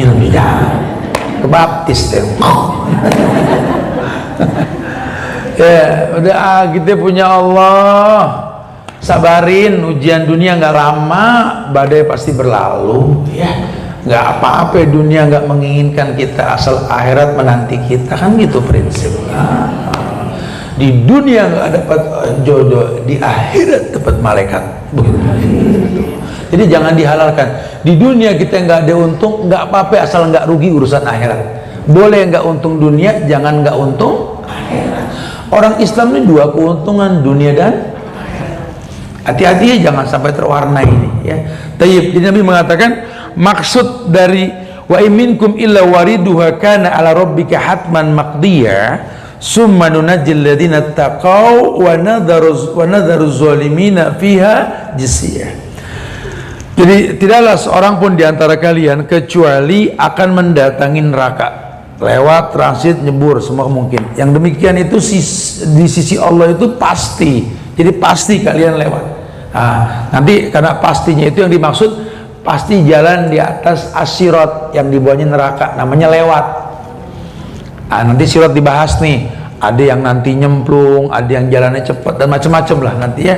kebaptis deh. Ya udah, kita punya Allah, sabarin. Ujian dunia nggak lama, badai pasti berlalu ya. Nggak apa-apa, dunia nggak menginginkan kita, asal akhirat menanti kita, kan gitu prinsipnya. Di dunia nggak dapat jodoh, di akhirat dapat malaikat, begitu. Jadi jangan dihalalkan. Di dunia kita nggak ada untung, nggak apa-apa asal nggak rugi urusan akhirat. Boleh nggak untung dunia, jangan nggak untung akhirat. Orang Islam ini dua keuntungan, dunia dan akhirat. Hati-hati ya, jangan sampai terwarnai ini ya. Tayyib. Jadi Nabi mengatakan maksud dari wa minkum illa wariduha kana ala rabbika hatman maqdiya summa nunajjil ladzina taqaw wa nadharu zalimina fiha jisya. Jadi tidaklah seorang pun di antara kalian kecuali akan mendatangi neraka, lewat, transit, nyebur, semua mungkin. Yang demikian itu di sisi Allah itu pasti. Jadi pasti kalian lewat. Nah, nanti karena pastinya itu yang dimaksud, pasti jalan di atas as-sirat yang di bawahnya neraka, namanya lewat. Nah, nanti sirat dibahas nih, ada yang nanti nyemplung, ada yang jalannya cepat dan macam-macam lah nanti ya.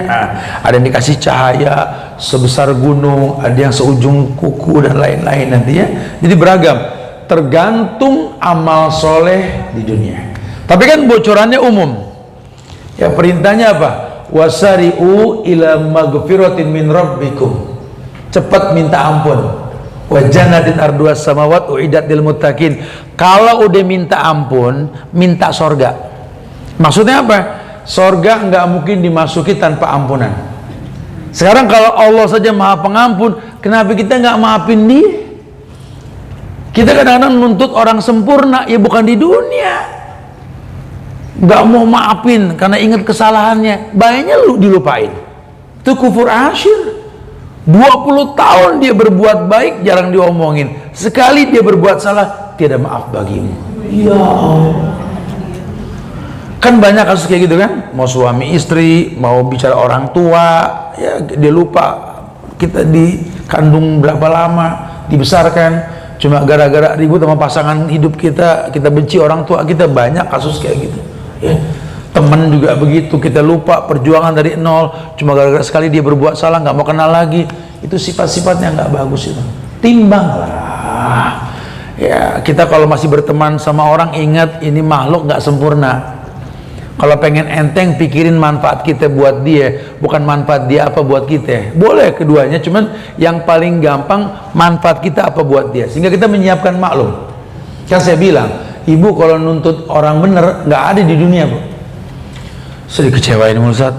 Ada yang dikasih cahaya sebesar gunung, ada yang seujung kuku dan lain-lain nanti ya. Jadi beragam, tergantung amal soleh di dunia. Tapi kan bocorannya umum ya. Perintahnya apa? Wasari'u ila magfiratin min rabbikum, cepat minta ampun. Wa jannatin arduas samawat uiddat lil muttaqin. Kalau udah minta ampun, minta sorga. Maksudnya apa? Sorga nggak mungkin dimasuki tanpa ampunan. Sekarang kalau Allah saja maha pengampun, kenapa kita nggak maafin dia? Kita kadang-kadang nuntut orang sempurna, ya bukan di dunia. Nggak mau maafin karena ingat kesalahannya, baiknya lu dilupain. Itu kufur asyir. 20 tahun dia berbuat baik, jarang diomongin. Sekali dia berbuat salah, tiada maaf bagimu. Ya Allah. Kan banyak kasus kayak gitu kan, mau suami istri, mau bicara orang tua, ya dia lupa kita dikandung berapa lama, dibesarkan, cuma gara-gara ribut sama pasangan hidup kita benci orang tua kita. Banyak kasus kayak gitu ya. Temen juga begitu, kita lupa perjuangan dari nol, cuma gara-gara sekali dia berbuat salah, nggak mau kenal lagi. Itu sifat-sifatnya nggak bagus itu. Timbanglah ya, kita kalau masih berteman sama orang, ingat ini makhluk nggak sempurna. Kalau pengen enteng, pikirin manfaat kita buat dia, bukan manfaat dia apa buat kita. Boleh keduanya, cuman yang paling gampang manfaat kita apa buat dia, sehingga kita menyiapkan maklum. Kan saya bilang, ibu kalau nuntut orang bener nggak ada di dunia, Bu. Saya dikecewain mulu, Ustaz.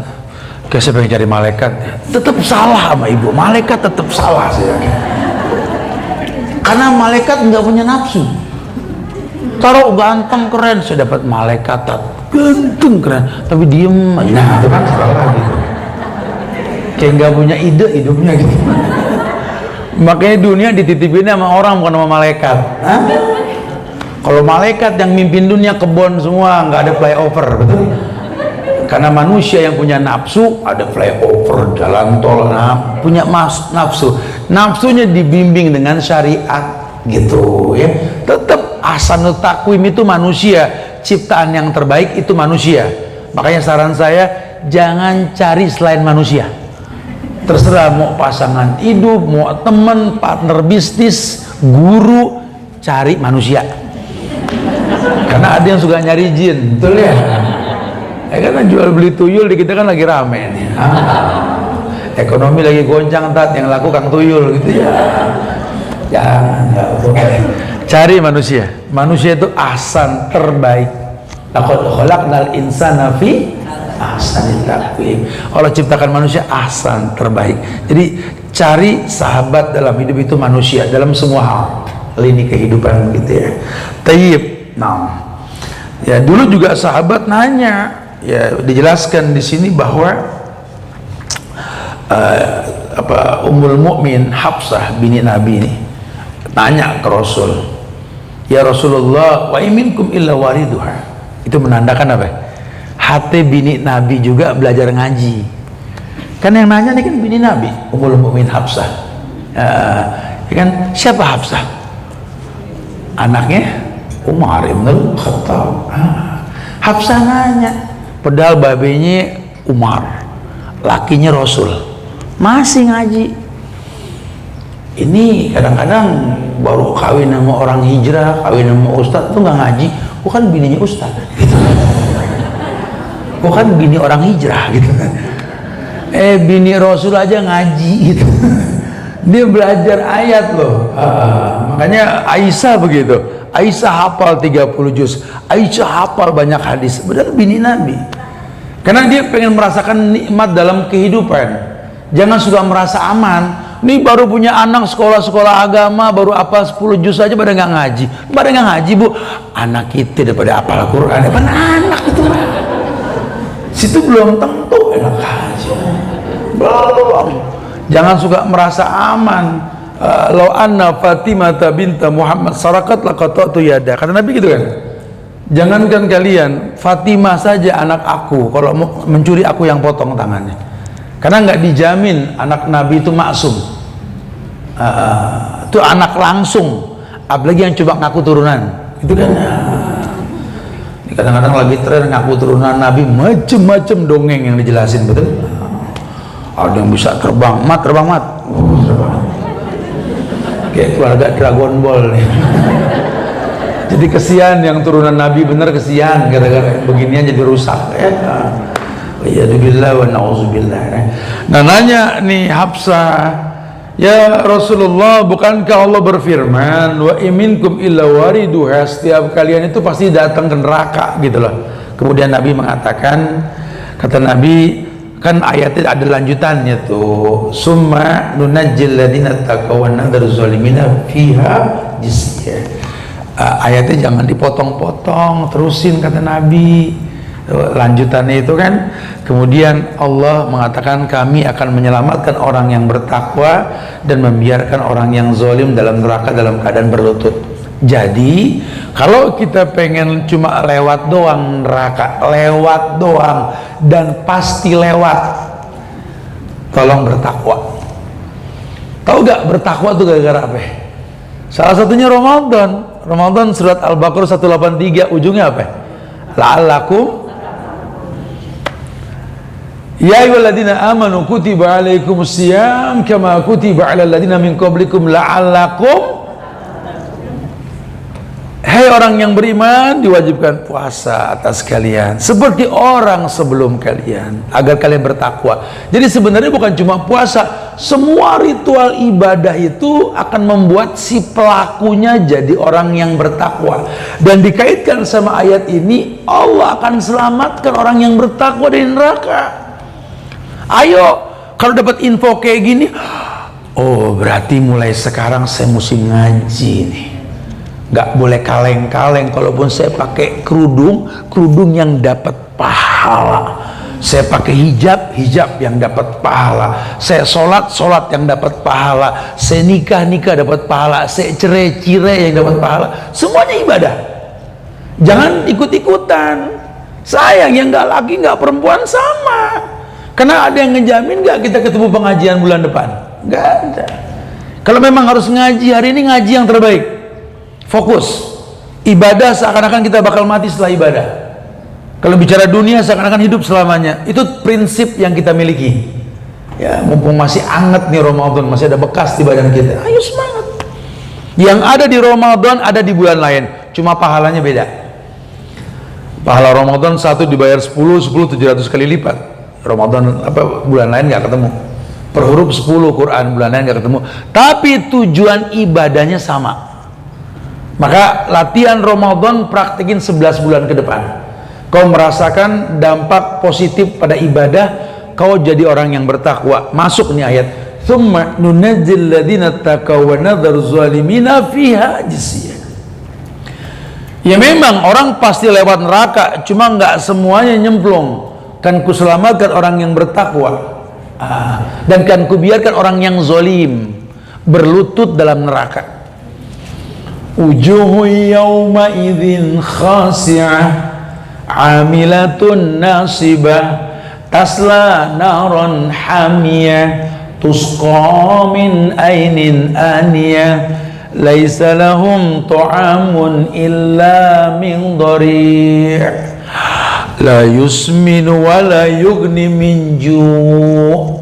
Kayak saya pengen cari malaikat, tetap salah sama ibu. Malaikat tetap salah saya. Karena malaikat nggak punya nafsu. Taruh ganteng keren, saya dapat malaikat ganteng keren, tapi diem aja. Nah, itu kan salah lagi. Kayak nggak punya ide hidupnya gitu. Makanya dunia dititipin sama orang, bukan sama malaikat. Hah? Kalau malaikat yang mimpin dunia kebon semua, nggak ada flyover, betul? Karena manusia yang punya nafsu, ada flyover, jalan tol, punya nafsu. Nafsunya dibimbing dengan syariat gitu ya. Tetap ahsanut taqwim itu manusia, ciptaan yang terbaik itu manusia. Makanya saran saya, jangan cari selain manusia. Terserah mau pasangan hidup, mau teman, partner bisnis, guru, cari manusia. Karena ada yang suka nyari jin, betul ya? Karena jual beli tuyul di kita kan lagi rame nih. Ekonomi lagi goncang, tat, yang laku kang tuyul gitu ya. Jangan, cari manusia. Manusia itu ahsan, terbaik. Laqad khalaqnal insana fi ahsanit taqwim. Allah ciptakan manusia ahsan, terbaik. Jadi cari sahabat dalam hidup itu manusia dalam semua hal, lini kehidupan gitu ya. Tayyib. Nah, ya dulu juga sahabat nanya, ya dijelaskan di sini bahwa Ummul Mukmin Hafsah bini Nabi ini tanya ke Rasul, ya Rasulullah, wa minkum illa wariduha. Itu menandakan apa? Hati bini Nabi juga belajar ngaji. Kan yang nanya ini kan bini Nabi, Ummul Mukmin Hafsah. Ya kan, siapa Hafsah? Anaknya Umar ibn Khattab. Hafsah nanya, padahal babenya Umar, lakinya Rasul, masih ngaji. Ini kadang-kadang baru kawin sama orang hijrah, kawin sama ustadz tuh nggak ngaji, bukan bininya ustadz gitu. Bukan bini orang hijrah gitu. Bini Rasul aja ngaji gitu. Dia belajar ayat loh. Makanya Aisyah begitu. Aisyah hafal 30 juz, Aisyah hafal banyak hadis, benar bini Nabi. Karena dia pengen merasakan nikmat dalam kehidupan. Jangan suka merasa aman. Ini baru punya anak sekolah-sekolah agama, baru apa 10 juz aja pada nggak ngaji. Pada nggak ngaji, Bu. Anak kita daripada hafal Quran, apa anak itu? Situ belum tentu enak aja. Belum. Jangan suka merasa aman. Lau anna Fatimah binta Muhammad sarakat laqata'tu yada. Kata Nabi gitu kan. Jangankan kalian, Fatimah saja anak aku, kalau mau mencuri aku yang potong tangannya. Karena nggak dijamin anak Nabi itu maksum. Itu anak langsung, apalagi yang coba ngaku turunan. Itu kan Kadang-kadang lagi tren ngaku turunan Nabi, macem-macem dongeng yang dijelasin, betul? Ada yang bisa terbang mat, kayak keluarga Dragon Ball nih. Jadi kesian yang turunan Nabi, bener kesian gara-gara beginian jadi rusak ya. Iyadzubillah wa na'udzubillah. Nah, nanya nih Hafsah, ya Rasulullah, bukankah Allah berfirman wa iminkum illa wariduha, setiap kalian itu pasti datang ke neraka gitu loh. Kemudian Nabi mengatakan, kata Nabi, kan ayatnya ada lanjutannya tuh, summa nunajjil ladina taqaw wa nadharu zalimina fiha jisya. Ayatnya jangan dipotong-potong, terusin kata Nabi. Lanjutannya itu kan, kemudian Allah mengatakan kami akan menyelamatkan orang yang bertakwa dan membiarkan orang yang zalim dalam neraka dalam keadaan berlutut. Jadi kalau kita pengen cuma lewat doang neraka, lewat doang dan pasti lewat, tolong bertakwa. Tahu gak bertakwa tuh gara-gara apa? Salah satunya Ramadan surat Al-Baqarah 183 ujungnya apa? La'allakum ya ayyuhalladzina amanu kutiba alaikumusiyam kama kutiba alal ladzina min qablikum la'allakum. Hai orang yang beriman, diwajibkan puasa atas kalian seperti orang sebelum kalian agar kalian bertakwa. Jadi sebenarnya bukan cuma puasa, semua ritual ibadah itu akan membuat si pelakunya jadi orang yang bertakwa. Dan dikaitkan sama ayat ini, Allah akan selamatkan orang yang bertakwa dari neraka. Ayo, kalau dapat info kayak gini, oh berarti mulai sekarang saya mesti ngaji nih. Gak boleh kaleng-kaleng. Kalaupun saya pakai kerudung yang dapat pahala. Saya pakai hijab yang dapat pahala. Saya sholat yang dapat pahala. Saya nikah dapat pahala. Saya cerai yang dapat pahala. Semuanya ibadah. Jangan ikut-ikutan. Sayang yang gak laki gak perempuan sama. Karena ada yang ngejamin gak kita ketemu pengajian bulan depan? Gak ada. Kalau memang harus ngaji hari ini, ngaji yang terbaik. Fokus. Ibadah seakan-akan kita bakal mati setelah ibadah. Kalau bicara dunia seakan-akan hidup selamanya. Itu prinsip yang kita miliki. Ya, mumpung masih anget nih Ramadan, masih ada bekas di badan kita. Ayo semangat. Yang ada di Ramadan ada di bulan lain, cuma pahalanya beda. Pahala Ramadan satu dibayar 10 700 kali lipat. Ramadan bulan lain nggak ketemu. Per huruf 10 Quran, bulan lain nggak ketemu. Tapi tujuan ibadahnya sama. Maka latihan Ramadan praktekin 11 bulan ke depan. Kau merasakan dampak positif pada ibadah, kau jadi orang yang bertakwa. Masuk nih ayat, "Tsumma nunajjil ladzina taqaw wa nadharu zalimina fiha jisya." Ya memang orang pasti lewat neraka, cuma nggak semuanya nyemplung. Kan kuselamatkan orang yang bertakwa, dan kan kubiarkan orang yang zalim berlutut dalam neraka. Wujuhu yawma idzin khasi'ah amilatun nasibah tasla naran hamiyah tusqa min ainin aniyah laisa lahum ta'amun illa min dhari' la yusminu wa la yughni min ju'.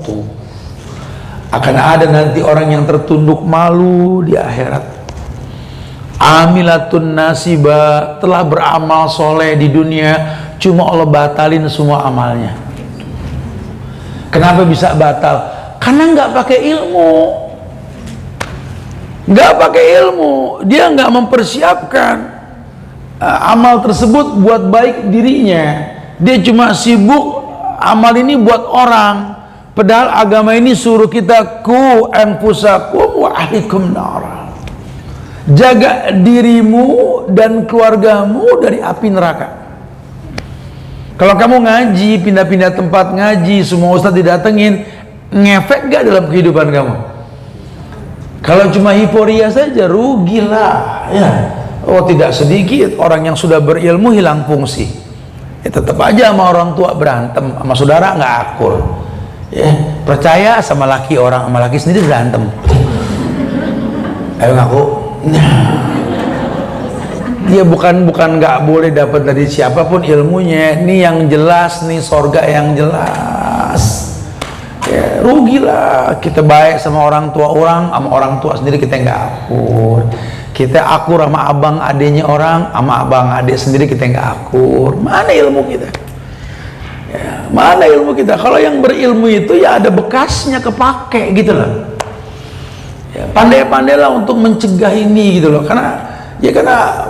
Akan ada nanti orang yang tertunduk malu di akhirat. Amilatun nasibah, telah beramal soleh di dunia, cuma Allah batalin semua amalnya. Kenapa bisa batal? Karena nggak pakai ilmu. Nggak pakai ilmu, dia nggak mempersiapkan amal tersebut buat baik dirinya. Dia cuma sibuk amal ini buat orang. Padahal agama ini suruh kita ku anfusakum wa ahlikum nar. Jaga dirimu dan keluargamu dari api neraka. Kalau kamu ngaji, pindah-pindah tempat ngaji, semua ustaz didatengin, ngefek gak dalam kehidupan kamu? Kalau cuma hiporia saja, rugilah ya. Oh, tidak sedikit orang yang sudah berilmu hilang fungsi. Ya, tetap aja sama orang tua berantem, sama saudara nggak akur. Ya, percaya sama laki orang, sama laki sendiri berantem. Ayo ngaku. Nah, Ya bukan nggak boleh dapat dari siapapun ilmunya. Ini yang jelas, nih sorga yang jelas. Ya, rugilah kita baik sama orang tua orang, sama orang tua sendiri kita nggak akur. Kita akur sama abang adiknya orang, sama abang adik sendiri kita nggak akur. Mana ilmu kita? Ya, mana ilmu kita? Kalau yang berilmu itu ya ada bekasnya kepake gitu loh. Ya, pandai-pandailah untuk mencegah ini gitu loh. Karena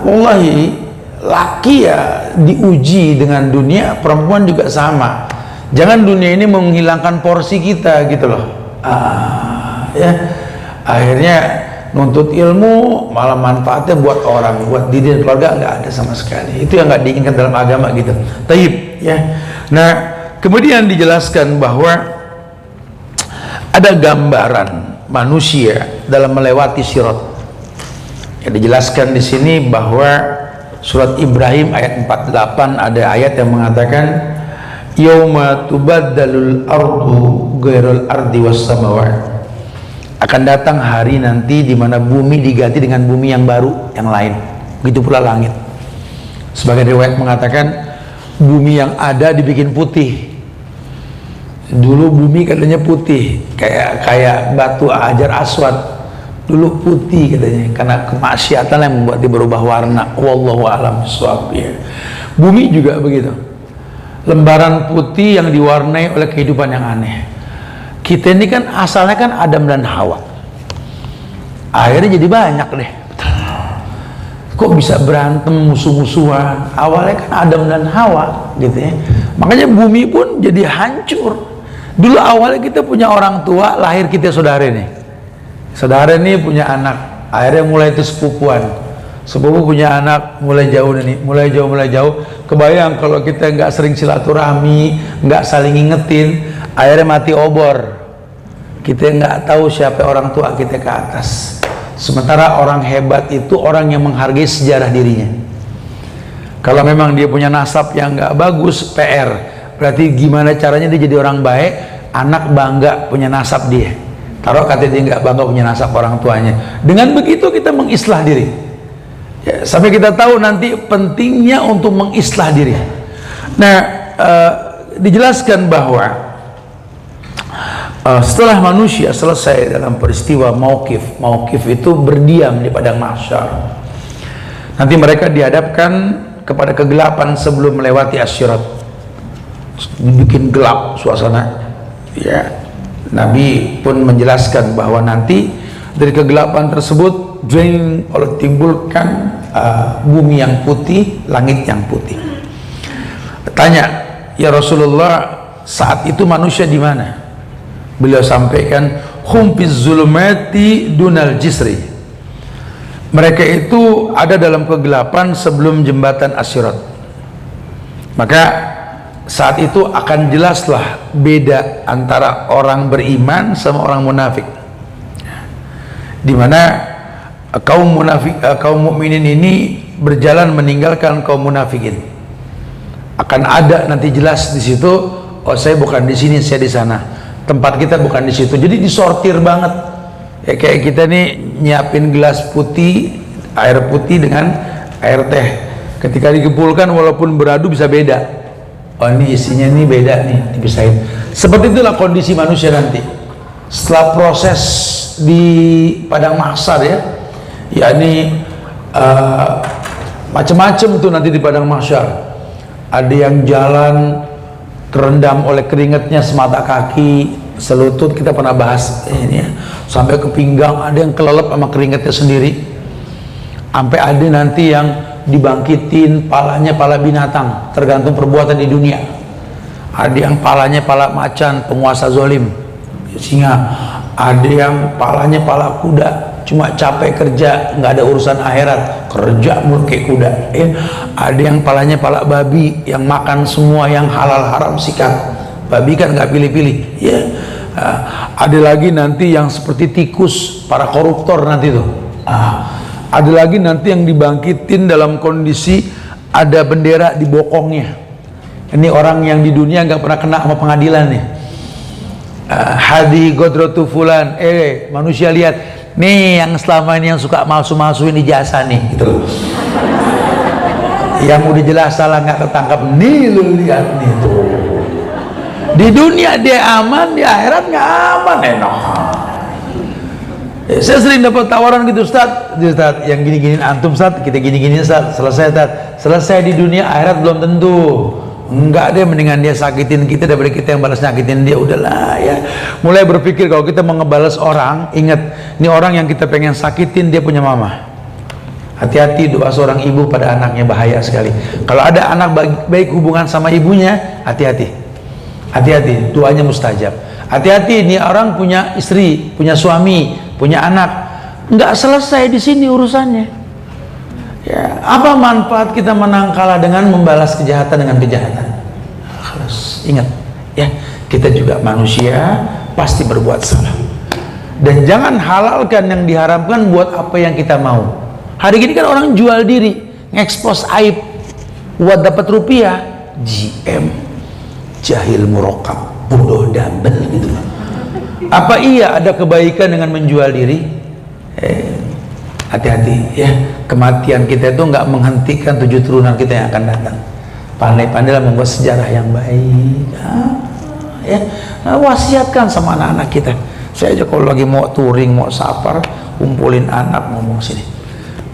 wallahi laki ya diuji dengan dunia, perempuan juga sama. Jangan dunia ini menghilangkan porsi kita gitu loh. Ya akhirnya nuntut ilmu malah manfaatnya buat orang, buat diri dan keluarga nggak ada sama sekali. Itu yang nggak diinginkan dalam agama gitu. Taib ya. Nah kemudian dijelaskan bahwa ada gambaran manusia dalam melewati sirat. Ya, dijelaskan di sini bahwa surat Ibrahim ayat 48 ada ayat yang mengatakan yauma tubaddalul ardu ghairul ardi was samawat. Akan datang hari nanti di mana bumi diganti dengan bumi yang baru, yang lain. Begitu pula langit. Sebagai riwayat mengatakan bumi yang ada dibikin putih. Dulu bumi katanya putih, kayak batu hajar aswad. Dulu putih katanya, karena kemaksiatan yang membuat dia berubah warna. Wallahu a'lam bishawab ya. Bumi juga begitu, lembaran putih yang diwarnai oleh kehidupan yang aneh. Kita ini kan asalnya kan Adam dan Hawa, akhirnya jadi banyak deh. Kok bisa berantem musuh-musuhan? Awalnya kan Adam dan Hawa gitu ya. Makanya bumi pun jadi hancur. Dulu awalnya kita punya orang tua, lahir kita saudara nih. Saudara ini punya anak, akhirnya mulai itu sepupuan. Sepupu punya anak, mulai jauh nih, mulai jauh. Kebayang kalau kita nggak sering silaturahmi, nggak saling ngingetin, akhirnya mati obor. Kita nggak tahu siapa orang tua kita ke atas. Sementara orang hebat itu orang yang menghargai sejarah dirinya. Kalau memang dia punya nasab yang nggak bagus, PR. Berarti gimana caranya dia jadi orang baik? Anak bangga punya nasab dia. Taruh kata dia nggak bangga punya nasab orang tuanya. Dengan begitu kita mengislah diri. Ya, sampai kita tahu nanti pentingnya untuk mengislah diri. Nah, dijelaskan bahwa setelah manusia selesai dalam peristiwa mauqif itu berdiam di padang mahsyar. Nanti mereka dihadapkan kepada kegelapan sebelum melewati asyirat. Dibikin gelap suasana. Ya. Nabi pun menjelaskan bahwa nanti dari kegelapan tersebut timbulkan bumi yang putih, langit yang putih. Tanya, ya Rasulullah, saat itu manusia di mana? Beliau sampaikan, hum fiz zulumati dunal jisri. Mereka itu ada dalam kegelapan sebelum jembatan asyirat. Maka saat itu akan jelaslah beda antara orang beriman sama orang munafik. Di mana kaum mukminin ini berjalan meninggalkan kaum munafikin. Akan ada nanti jelas di situ, oh saya bukan di sini, saya di sana. Tempat kita bukan di situ. Jadi disortir banget. Ya kayak kita nih nyiapin gelas putih, air putih dengan air teh. Ketika digempulkan walaupun beradu bisa beda. Oh ini isinya ini beda nih, dipisahin. Seperti itulah kondisi manusia nanti setelah proses di padang mahsyar ya, yakni macam-macam tuh nanti di padang mahsyar. Ada yang jalan terendam oleh keringatnya semata kaki, selutut, kita pernah bahas ini ya, sampai ke pinggang. Ada yang kelelep sama keringatnya sendiri. Sampai ada nanti yang dibangkitin palanya pala binatang, tergantung perbuatan di dunia. Ada yang palanya pala macan, penguasa zolim, singa. Ada yang palanya pala kuda, cuma capek kerja, nggak ada urusan akhirat, kerja mulu kayak kuda ya. Ada yang palanya pala babi, yang makan semua yang halal haram sikat. Babi kan nggak pilih-pilih ya. Ada lagi nanti yang seperti tikus, para koruptor nanti tuh. Ada lagi nanti yang dibangkitin dalam kondisi ada bendera di bokongnya. Ini orang yang di dunia nggak pernah kena sama pengadilan nih. Hadi godrotu fulan, manusia lihat nih yang selama ini yang suka malsu-malsuin ijazah nih gitu. Yang udah jelas salah nggak ketangkap nih, lu lihat nih tuh. Di dunia dia aman, di akhirat nggak aman, enak. Saya sering dapat tawaran gitu, Ustaz, yang gini-gini antum, Ustaz, kita gini-gini, Ustaz, selesai, Ustaz. Selesai di dunia, akhirat belum tentu. Enggak deh, mendingan dia sakitin kita daripada kita yang balas nyakitin dia. Udahlah ya. Mulai berpikir kalau kita mau ngebalas orang, ingat, ini orang yang kita pengen sakitin dia punya mama. Hati-hati doa seorang ibu pada anaknya, bahaya sekali. Kalau ada anak baik hubungan sama ibunya, hati-hati. Hati-hati, doanya mustajab. Hati-hati, ini orang punya istri, punya suami, punya anak, nggak selesai di sini urusannya. Ya, apa manfaat kita menang kalah dengan membalas kejahatan dengan kejahatan? Harus ingat, ya, kita juga manusia, pasti berbuat salah. Dan jangan halalkan yang diharamkan buat apa yang kita mau. Hari ini kan orang jual diri, ngekspos aib, buat dapat rupiah. GM, jahil murokab, bodoh dambel gitu. Apa iya ada kebaikan dengan menjual diri? Hati-hati ya, kematian kita itu nggak menghentikan 7 turunan kita yang akan datang. Pandai-pandailah membuat sejarah yang baik. Ya, wasiatkan sama anak-anak kita. Saya aja kalau lagi mau touring, mau safar, kumpulin anak, ngomong sini,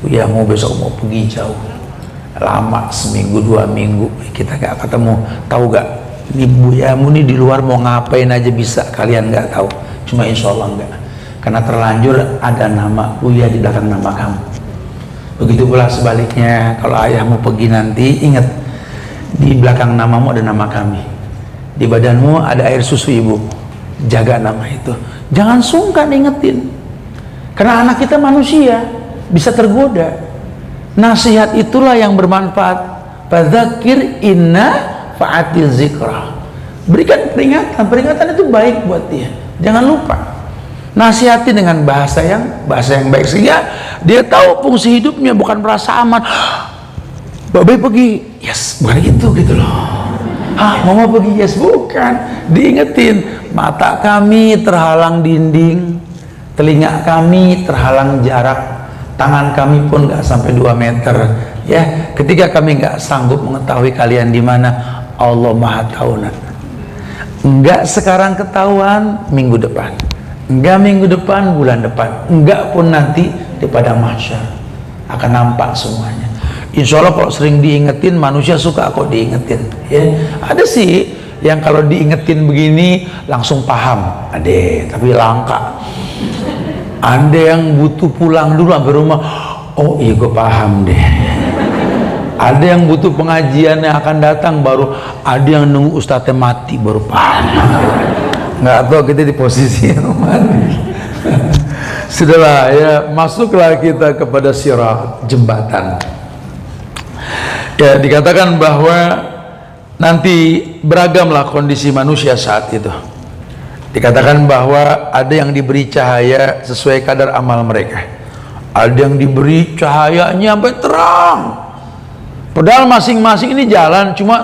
ya mau besok mau pergi jauh, lama, seminggu 2 minggu kita gak ketemu. Tahu gak, ini buyamu nih di luar mau ngapain aja bisa, kalian gak tahu. Cuma insya Allah enggak, karena terlanjur ada nama Buya di belakang nama kamu. Begitu pula sebaliknya, kalau ayahmu pergi nanti, ingat, di belakang namamu ada nama kami, di badanmu ada air susu ibu. Jaga nama itu, jangan sungkan ingetin, karena anak kita manusia, bisa tergoda. Nasihat itulah yang bermanfaat. Fadzakir inna fa'atil zikra. Berikan peringatan, peringatan itu baik buat dia. Jangan lupa, nasihati dengan bahasa yang baik, sehingga dia tahu fungsi hidupnya bukan merasa aman. Babe pergi, yes, bukan gitu loh. Mama pergi, yes, bukan. Diingetin, mata kami terhalang dinding, telinga kami terhalang jarak, tangan kami pun nggak sampai 2 meter. Ya, ketika kami nggak sanggup mengetahui kalian di mana, Allah Maha tahu. Enggak sekarang ketahuan, minggu depan. Enggak minggu depan, bulan depan. Enggak pun nanti di padang mahsyar akan nampak semuanya. Insya Allah kalau sering diingetin, manusia suka kok diingetin. Ya, ada sih yang kalau diingetin begini langsung paham. Ada, tapi langka. Ada yang butuh pulang dulu sampai rumah. Oh iya, gue paham deh. Ada yang butuh pengajian yang akan datang, baru ada yang nunggu ustadznya mati baru paham. Nggak tahu kita di posisi yang mana. Sudahlah ya, masuklah kita kepada sirat, jembatan. Ya, dikatakan bahwa nanti beragamlah kondisi manusia saat itu. Dikatakan bahwa ada yang diberi cahaya sesuai kadar amal mereka, ada yang diberi cahayanya sampai terang, padahal masing-masing ini jalan, cuma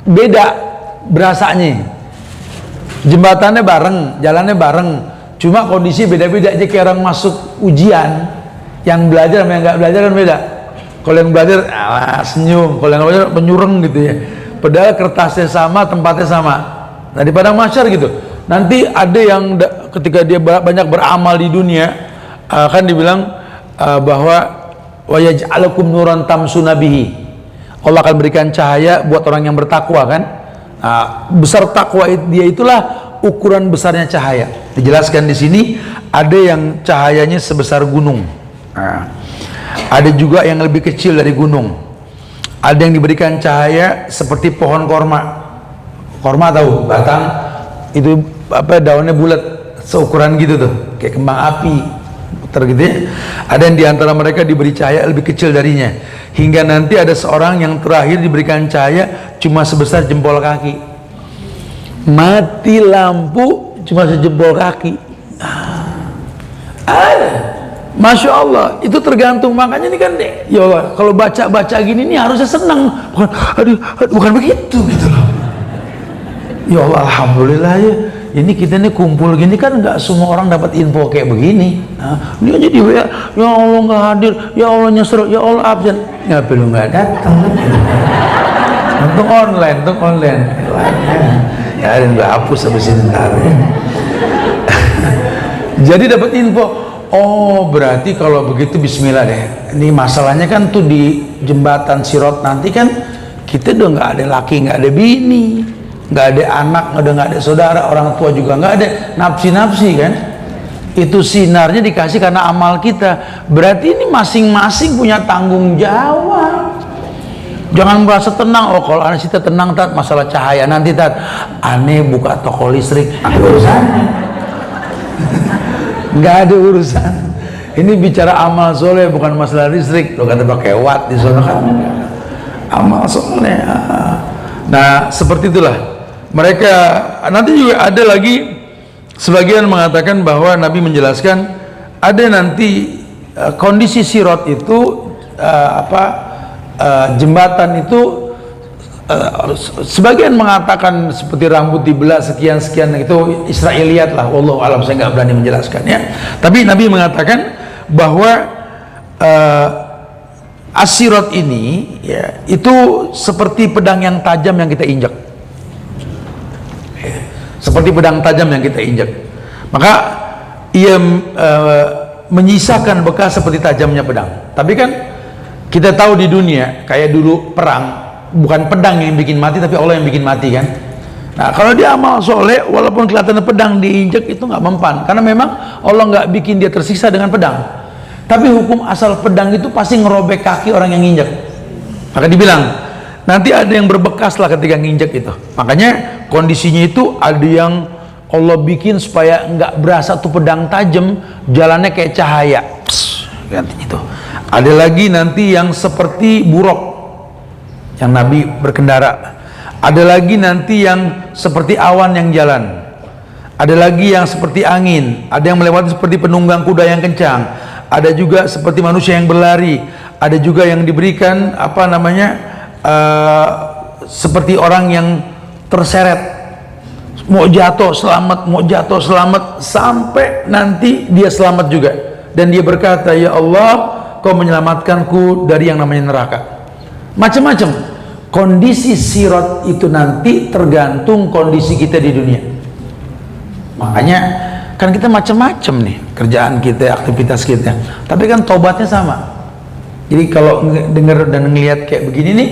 beda berasanya. Jembatannya bareng, jalannya bareng, cuma kondisi beda-beda aja. Kayak orang masuk ujian, yang belajar sama yang nggak belajar kan beda. Kalau yang belajar senyum, kalau yang belajar penyureng gitu ya, padahal kertasnya sama, tempatnya sama. Nah di padang mahsyar gitu, nanti ada yang ketika dia banyak beramal di dunia, kan dibilang bahwa wa yaj'alukum nuran tamsuna bihi, Allah akan berikan cahaya buat orang yang bertakwa kan. Besar takwa dia itulah ukuran besarnya cahaya. Dijelaskan di sini, ada yang cahayanya sebesar gunung, ada juga yang lebih kecil dari gunung, ada yang diberikan cahaya seperti pohon korma. Korma tahu, batang itu apa, daunnya bulat seukuran gitu tuh, kayak kembang api tergede. Ada yang diantara mereka diberi cahaya lebih kecil darinya, hingga nanti ada seorang yang terakhir diberikan cahaya cuma sebesar jempol kaki. Mati lampu cuma sejempol kaki. Ada, Masya Allah, itu tergantung. Makanya ini kan deh, ya Allah, kalau baca-baca gini nih harusnya senang, bukan, bukan begitu gitu loh. Ya Allah, alhamdulillah ya, ini kita nih kumpul gini kan nggak semua orang dapat info kayak begini. Nah, dia jadi WA, ya Allah nggak hadir, ya Allah nyesel, ya Allah absen. Ya belum nggak datang. Untung online. Ya dan gue hapus habis ini ntar. Jadi dapat info. Oh berarti kalau begitu Bismillah deh. Ini masalahnya kan tuh di jembatan Sirat nanti kan kita udah nggak ada laki, nggak ada bini, nggak ada anak, nggak ada saudara, orang tua juga nggak ada, nafsi kan. Itu sinarnya dikasih karena amal kita. Berarti ini masing-masing punya tanggung jawab. Jangan merasa tenang. Oh kalau aneh kita tenang tat masalah cahaya nanti tat aneh buka toko listrik ada urusan. Nggak ada urusan. Ini bicara amal soleh bukan masalah listrik. Lo kata pakai watt di sana kan amal soleh. Nah seperti itulah mereka. Nanti juga ada lagi sebagian mengatakan bahwa Nabi menjelaskan ada nanti kondisi Sirat itu jembatan itu sebagian mengatakan seperti rambut dibelah sekian itu Israiliyat lah, wallahu alam, saya nggak berani menjelaskan ya. Tapi Nabi mengatakan bahwa As-Sirat ini ya itu seperti pedang yang tajam yang kita injak, seperti pedang tajam yang kita injak, maka ia menyisakan bekas seperti tajamnya pedang. Tapi kan kita tahu di dunia kayak dulu perang bukan pedang yang bikin mati tapi Allah yang bikin mati kan. Nah kalau dia amal soleh walaupun kelihatan pedang diinjak itu nggak mempan karena memang Allah nggak bikin dia tersiksa dengan pedang. Tapi hukum asal pedang itu pasti ngerobek kaki orang yang nginjak. Maka dibilang nanti ada yang berbekas lah ketika nginjak itu. Makanya kondisinya itu ada yang Allah bikin supaya nggak berasa tuh pedang tajam, jalannya kayak cahaya. Ganti itu. Ada lagi nanti yang seperti buruk yang Nabi berkendara. Ada lagi nanti yang seperti awan yang jalan. Ada lagi yang seperti angin. Ada yang melewati seperti penunggang kuda yang kencang. Ada juga seperti manusia yang berlari. Ada juga yang diberikan seperti orang yang terseret, mau jatuh selamat sampai nanti dia selamat juga. Dan dia berkata, ya Allah, kau menyelamatkanku dari yang namanya neraka. Macam-macam kondisi Sirat itu nanti tergantung kondisi kita di dunia. Makanya kan kita macam-macam nih kerjaan kita, aktivitas kita, tapi kan tobatnya sama. Jadi kalau dengar dan ngelihat kayak begini nih,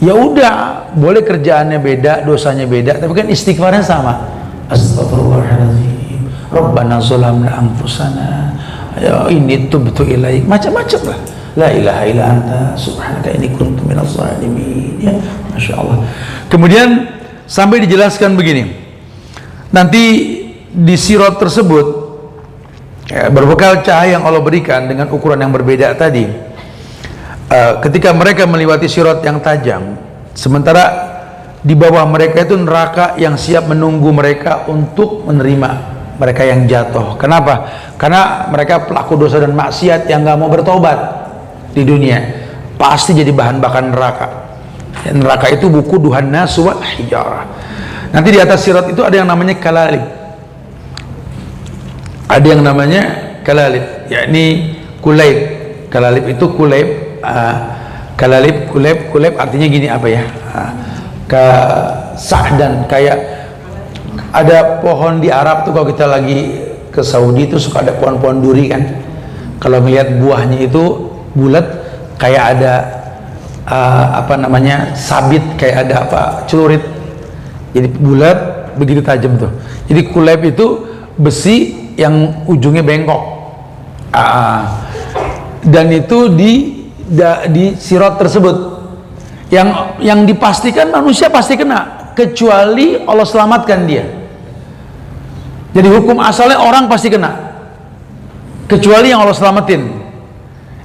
ya udah, boleh kerjaannya beda, dosanya beda, tapi kan istighfarnya sama. Astagfirullahaladzim, Rabbana zolamna anfusana, ya ini tubtu ilaik, macam-macam lah. La ilaha illa anta subhanaka inni kuntu minaz zalimin. Ya, Masya Allah. Kemudian sampai dijelaskan begini, nanti di Sirat tersebut berbekal cahaya yang Allah berikan dengan ukuran yang berbeda tadi. Ketika mereka melewati Sirat yang tajam, sementara di bawah mereka itu neraka yang siap menunggu mereka untuk menerima mereka yang jatuh. Kenapa? Karena mereka pelaku dosa dan maksiat yang nggak mau bertobat di dunia, pasti jadi bahan bakar neraka. Neraka itu buku Duhan Nas wal Hijarah. Nanti di atas Sirat itu ada yang namanya kalalib. Ada yang namanya kalalib, yakni kulaib. Kalalib itu kulaib. Kalalib, kulaib artinya gini apa ya? Sa'dan, kayak ada pohon di Arab tuh kalau kita lagi ke Saudi itu suka ada pohon-pohon duri kan. Kalau melihat buahnya itu bulat, kayak ada sabit, kayak ada celurit. Jadi bulat, begitu tajam tuh. Jadi kulaib itu besi yang ujungnya bengkok, dan itu di Sirat tersebut yang dipastikan manusia pasti kena kecuali Allah selamatkan dia. Jadi hukum asalnya orang pasti kena kecuali yang Allah selamatin.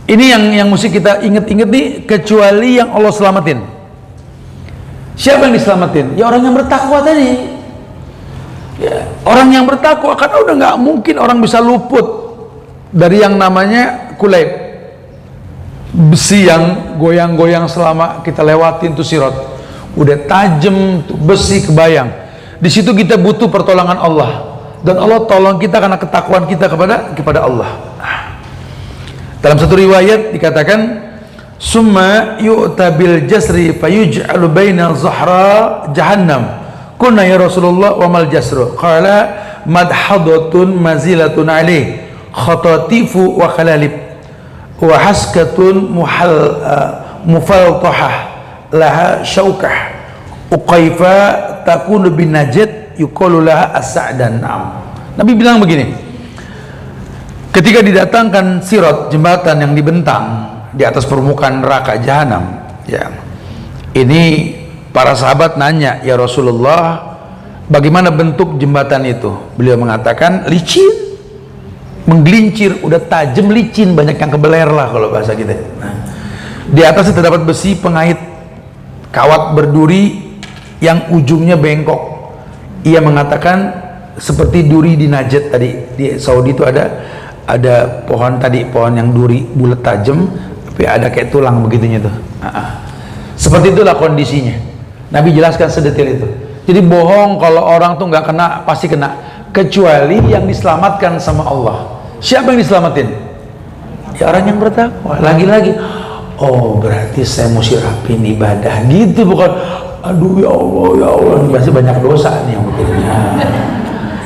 Ini yang mesti kita ingat-ingat nih, kecuali yang Allah selamatin. Siapa yang diselamatin? Ya orang yang bertakwa tadi. Ya, orang yang bertakwa, karena udah nggak mungkin orang bisa luput dari yang namanya kulaib, besi yang goyang-goyang selama kita lewatin tuh Sirat, udah tajam tuh besi kebayang. Di situ kita butuh pertolongan Allah, dan Allah tolong kita karena ketakwaan kita kepada Allah. Dalam satu riwayat dikatakan, summa yu'ta bil jasri fayuj'alu baina zahra jahannam. Kunna ya Rasulullah wa mal jasru? Qala madhadatun mazilatun alaih khatatifu wa khalalib wa haskatun mufaltahah laha syaukah uqaifa takunu bin najat yuqalu laha as-sa'dan. Nabi bilang begini, ketika didatangkan sirat, jembatan yang dibentang di atas permukaan neraka jahanam, ya, ini para sahabat nanya, ya Rasulullah, bagaimana bentuk jembatan itu? Beliau mengatakan licin, menggelincir, udah tajam, licin, banyak yang kebeler lah kalau bahasa kita. Nah, di atasnya terdapat besi pengait, kawat berduri yang ujungnya bengkok. Ia mengatakan seperti duri di Najd tadi. Di Saudi itu ada pohon tadi, pohon yang duri bulat tajam, tapi ada kayak tulang begitunya tuh. Seperti itulah kondisinya. Nabi jelaskan sedetail itu. Jadi bohong kalau orang tuh nggak kena, pasti kena, kecuali yang diselamatkan sama Allah. Siapa yang diselamatin? Ya orang yang bertakwa. Lagi-lagi, oh berarti saya mesti rapin ibadah gitu, bukan aduh ya Allah masih banyak dosa nih yang begini.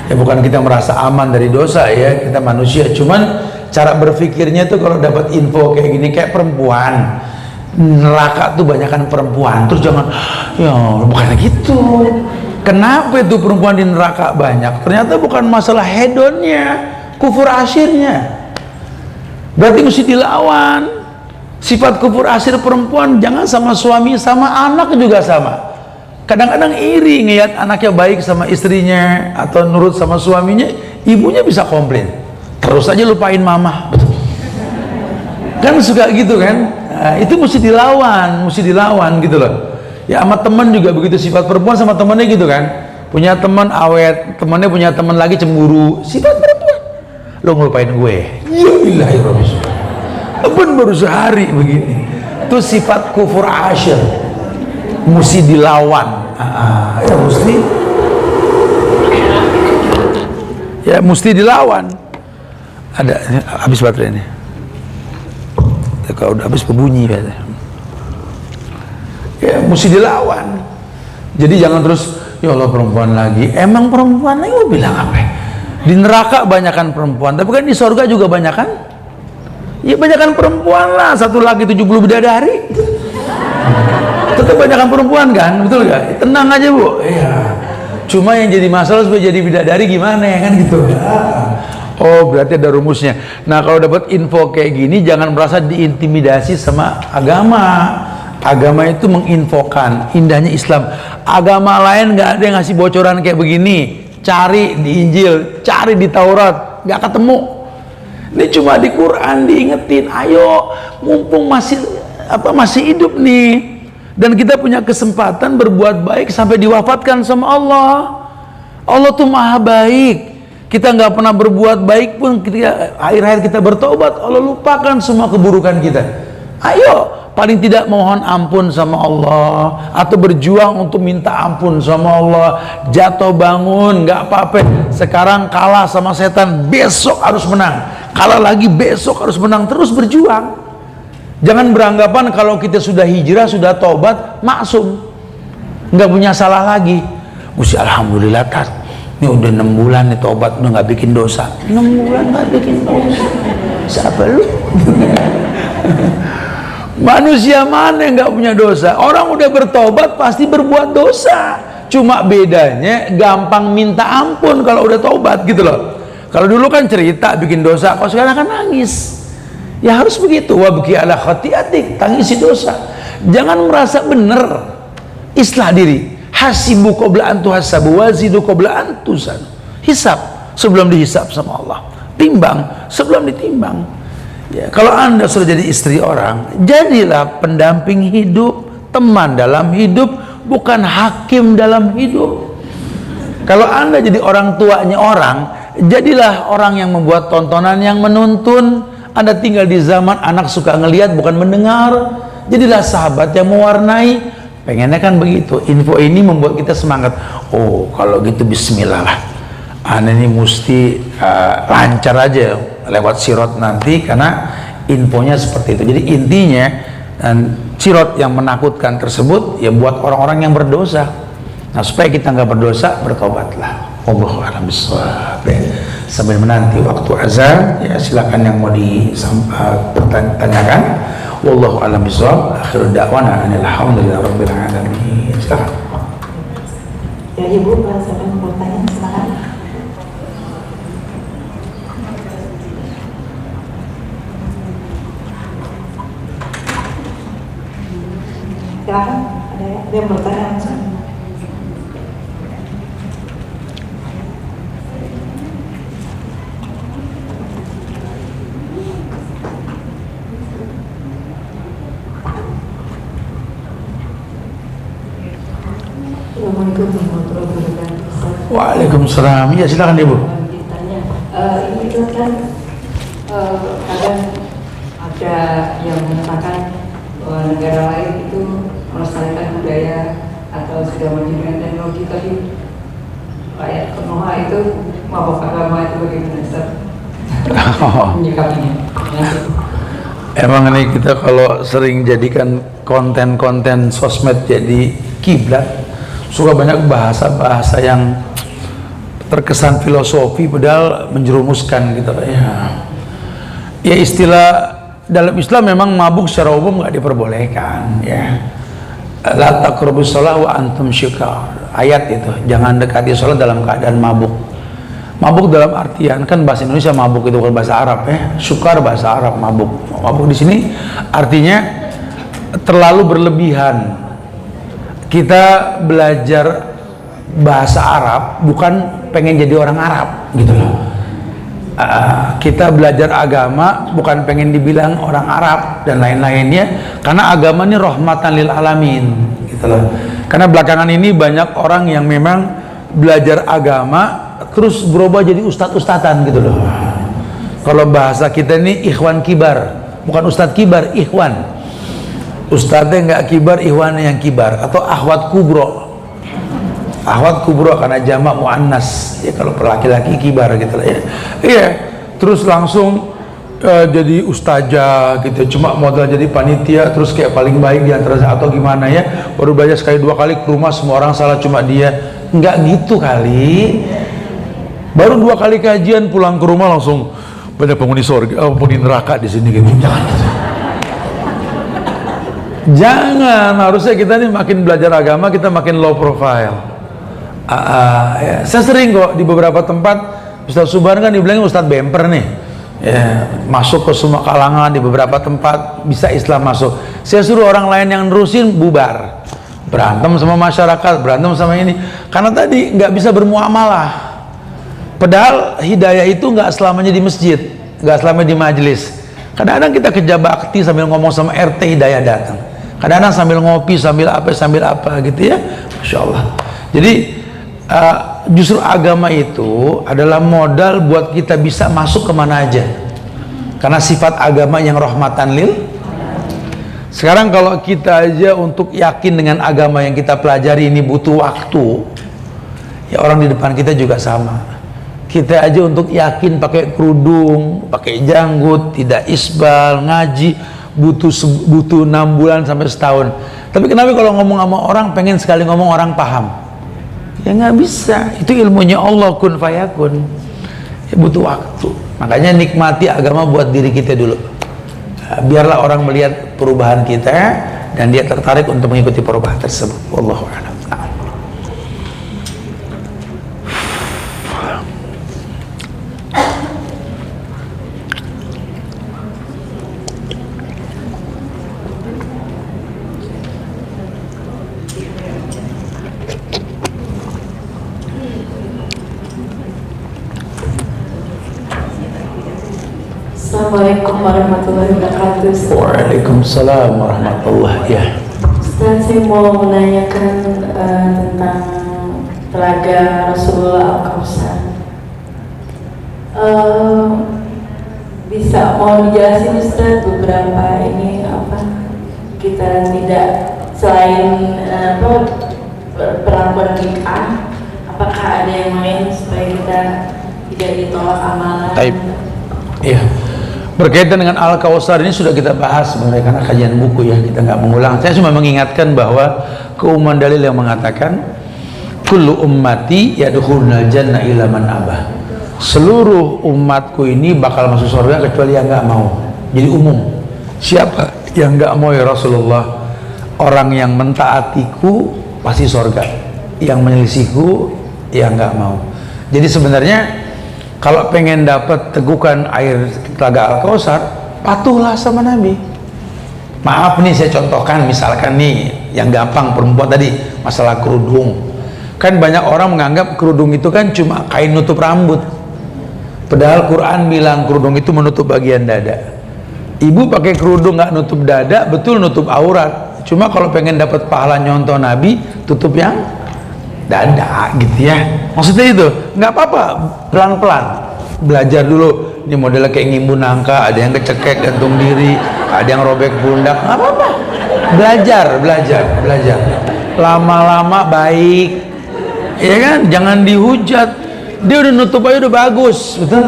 Ya bukan kita merasa aman dari dosa ya, kita manusia, cuman cara berpikirnya tuh kalau dapat info kayak gini, kayak perempuan neraka tuh banyakan perempuan, terus jangan ya bukan gitu. Kenapa itu perempuan di neraka banyak? Ternyata bukan masalah hedonnya, kufur asyirnya. Berarti mesti dilawan. Sifat kufur asyir perempuan jangan sama suami, sama anak juga sama. Kadang-kadang iri ngeliat anaknya baik sama istrinya atau nurut sama suaminya, ibunya bisa komplain, terus aja lupain mama, kan suka gitu kan. Nah, itu mesti dilawan gitu loh. Ya sama teman juga begitu, sifat perempuan sama temannya gitu kan. Punya teman awet, temannya punya teman lagi cemburu, sifat perempuan. Lo ngelupain gue, ya ilahi robbis, abang baru sehari begini. Itu sifat kufur asyir, mesti dilawan. Mesti dilawan. Ada habis baterai ini, kalau udah habis berbunyi ya mesti dilawan. Jadi jangan terus ya Allah perempuan lagi, emang perempuan lagi, mau bilang apa? Di neraka banyakan perempuan, tapi kan di surga juga banyakan, ya banyakan perempuan lah. Satu lagi 70 bidadari, tetap banyakan perempuan kan, betul gak? Tenang aja bu. Iya. Cuma yang jadi masalah supaya jadi bidadari gimana ya kan gitu. Oh berarti ada rumusnya. Nah kalau dapat info kayak gini, jangan merasa diintimidasi sama agama. Agama itu menginfokan indahnya Islam. Agama lain nggak ada yang ngasih bocoran kayak begini. Cari di Injil, cari di Taurat, nggak ketemu. Ini cuma di Quran diingetin. Ayo, mumpung masih hidup nih, dan kita punya kesempatan berbuat baik sampai diwafatkan sama Allah. Allah tuh maha baik. Kita nggak pernah berbuat baik pun, ketika akhir-akhir kita bertobat, Allah lupakan semua keburukan kita. Ayo, paling tidak mohon ampun sama Allah, atau berjuang untuk minta ampun sama Allah. Jatuh bangun, nggak apa-apa. Sekarang kalah sama setan, besok harus menang. Kalah lagi, besok harus menang. Terus berjuang. Jangan beranggapan kalau kita sudah hijrah, sudah tobat, maksum, nggak punya salah lagi. Mesti alhamdulillah kan, ini udah 6 bulan nih tobat, udah nggak bikin dosa. 6 bulan nggak bikin dosa, siapa lu? Manusia mana yang nggak punya dosa? Orang udah bertobat pasti berbuat dosa. Cuma bedanya gampang minta ampun kalau udah tobat gitu loh. Kalau dulu kan cerita bikin dosa, kalau sekarang kan nangis. Ya harus begitu. Wabki ala khati'atik, tangisi dosa. Jangan merasa benar, islah diri. Hasibu qabla an tuhasabu wazidu qabla an tuzan. Hisab sebelum dihisab sama Allah, timbang sebelum ditimbang. Ya, kalau anda sudah jadi istri orang, jadilah pendamping hidup, teman dalam hidup, bukan hakim dalam hidup. Kalau anda jadi orang tuanya orang, jadilah orang yang membuat tontonan yang menuntun. Anda tinggal di zaman anak suka ngelihat bukan mendengar. Jadilah sahabat yang mewarnai, Pengennya kan begitu. Info ini membuat kita semangat. Oh, kalau gitu bismillah lah. Ini mesti lancar aja lewat sirot nanti, karena infonya seperti itu. Jadi intinya, sirot yang menakutkan tersebut ya buat orang-orang yang berdosa. Nah, supaya kita nggak berdosa, bertobatlah. Allahu a'lam bishawab. Sambil menanti waktu azan, ya silakan yang mau ditanyakan. Wallahu a'lam bishawab. Akhirul da'wana alhamdulillahi rabbil alamin. Silakan. Ya Ibu, siapa yang mau bertanya? Silakan. Silakan. Ada yang bertanya langsung? Assalamualaikum warahmatullahi wabarakatuh. Waalaikumsalam. Ya silakan Ibu. Ditanya, ini kan kadang ada yang mengatakan bahwa negara lain itu melestarikan budaya atau sudah menggunakan teknologi, tapi rakyat Konoha itu mabuk agama itu bagaimana Ustaz? Menyikapinya. Emang ini kita kalau sering jadikan konten-konten sosmed jadi kiblat, suka banyak bahasa-bahasa yang terkesan filosofi padahal menjerumuskan gitu ya. Ya istilah dalam Islam memang mabuk secara umum nggak diperbolehkan ya. La taqrabus shalah wa antum syukar. Ayat itu, jangan dekati sholat dalam keadaan mabuk. Mabuk dalam artian, kan bahasa Indonesia mabuk itu bukan bahasa Arab ya. Syukar bahasa Arab, mabuk. Mabuk di sini artinya terlalu berlebihan. Kita belajar bahasa Arab bukan pengen jadi orang Arab gitu loh. Kita belajar agama bukan pengen dibilang orang Arab dan lain-lainnya, karena agama ini rahmatan lil alamin gitu loh. Karena belakangan ini banyak orang yang memang belajar agama terus berubah jadi ustadz-ustadzan gitu loh. Kalau bahasa kita ini ikhwan kibar, bukan ustadz kibar, ikhwan. Ustadznya nggak kibar, ikhwannya yang kibar, atau ahwat kubro. Ahwat kubro karena jamak muannas ya, kalau laki-laki kibar gitu lah ya. Iya, terus langsung jadi ustazah gitu, cuma modal jadi panitia terus kayak paling baik di antara, atau gimana ya, baru belajar sekali dua kali ke rumah semua orang salah cuma dia. Nggak gitu kali. Baru 2 kali kajian pulang ke rumah langsung banyak penghuni surga, penghuni neraka di sini gitu. Jangan gitu. Jangan, harusnya kita nih makin belajar agama kita makin low profile. Ya. Saya sering kok di beberapa tempat Ustaz Subhan kan dibilang Ustaz bemper nih. Ya, masuk ke semua kalangan, di beberapa tempat bisa Islam masuk. Saya suruh orang lain yang nerusin bubar. Berantem sama masyarakat, berantem sama ini. Karena tadi nggak bisa bermuamalah. Padahal hidayah itu nggak selamanya di masjid, nggak selamanya di majelis. Kadang-kadang kita kerja bakti sambil ngomong sama RT, hidayah datang. Kadang-kadang sambil ngopi, sambil apa gitu ya, Masya Allah. Jadi justru agama itu adalah modal buat kita bisa masuk kemana aja. Karena sifat agama yang rahmatan lil. Sekarang kalau kita aja untuk yakin dengan agama yang kita pelajari ini butuh waktu, ya orang di depan kita juga sama. Kita aja untuk yakin pakai kerudung, pakai janggut, tidak isbal, ngaji butuh 6 bulan sampai setahun. Tapi kenapa kalau ngomong sama orang pengen sekali ngomong orang paham? Ya nggak bisa. Itu ilmunya Allah, kun fayakun. Ya butuh waktu. Makanya nikmati agama buat diri kita dulu. Biarlah orang melihat perubahan kita dan dia tertarik untuk mengikuti perubahan tersebut. Wallahu a'lam. Assalamualaikum warahmatullahi wabarakatuh. Waalaikumsalam warahmatullahi ya. Ustaz, saya mau menanyakan tentang telaga Rasulullah Al-Kausar. Bisa mau dijelasin Ustaz beberapa ini apa kita tidak selain bid'ah, apakah ada yang lain supaya kita tidak ditolak amalan? Taib. Iya. Berkaitan dengan Al-Kautsar ini sudah kita bahas sebenarnya karena kajian buku ya, kita nggak mengulang. Saya cuma mengingatkan bahwa keumuman dalil yang mengatakan kullu ummati yadkhulunal jannah illa man abah. Seluruh umatku ini bakal masuk surga kecuali yang nggak mau. Jadi umum. Siapa yang nggak mau ya Rasulullah? Orang yang mentaatiku pasti surga. Yang menyelisihku ya nggak mau. Jadi sebenarnya kalau pengen dapat tegukan air telaga Al-Kautsar, patuhlah sama Nabi. Maaf nih saya contohkan, misalkan nih yang gampang perempuan tadi masalah kerudung. Kan banyak orang menganggap kerudung itu kan cuma kain nutup rambut. Padahal Quran bilang kerudung itu menutup bagian dada. Ibu pakai kerudung nggak nutup dada, betul nutup aurat. Cuma kalau pengen dapat pahala nyontoh Nabi, tutup yang dada gitu ya. Maksudnya itu nggak apa-apa, pelan-pelan belajar dulu. Ini modelnya kayak ngimbu nangka, ada yang kecekek gantung diri, ada yang robek pundak, nggak apa-apa. Belajar. Lama-lama baik, ya kan? Jangan dihujat. Dia udah nutup aja udah bagus, betul?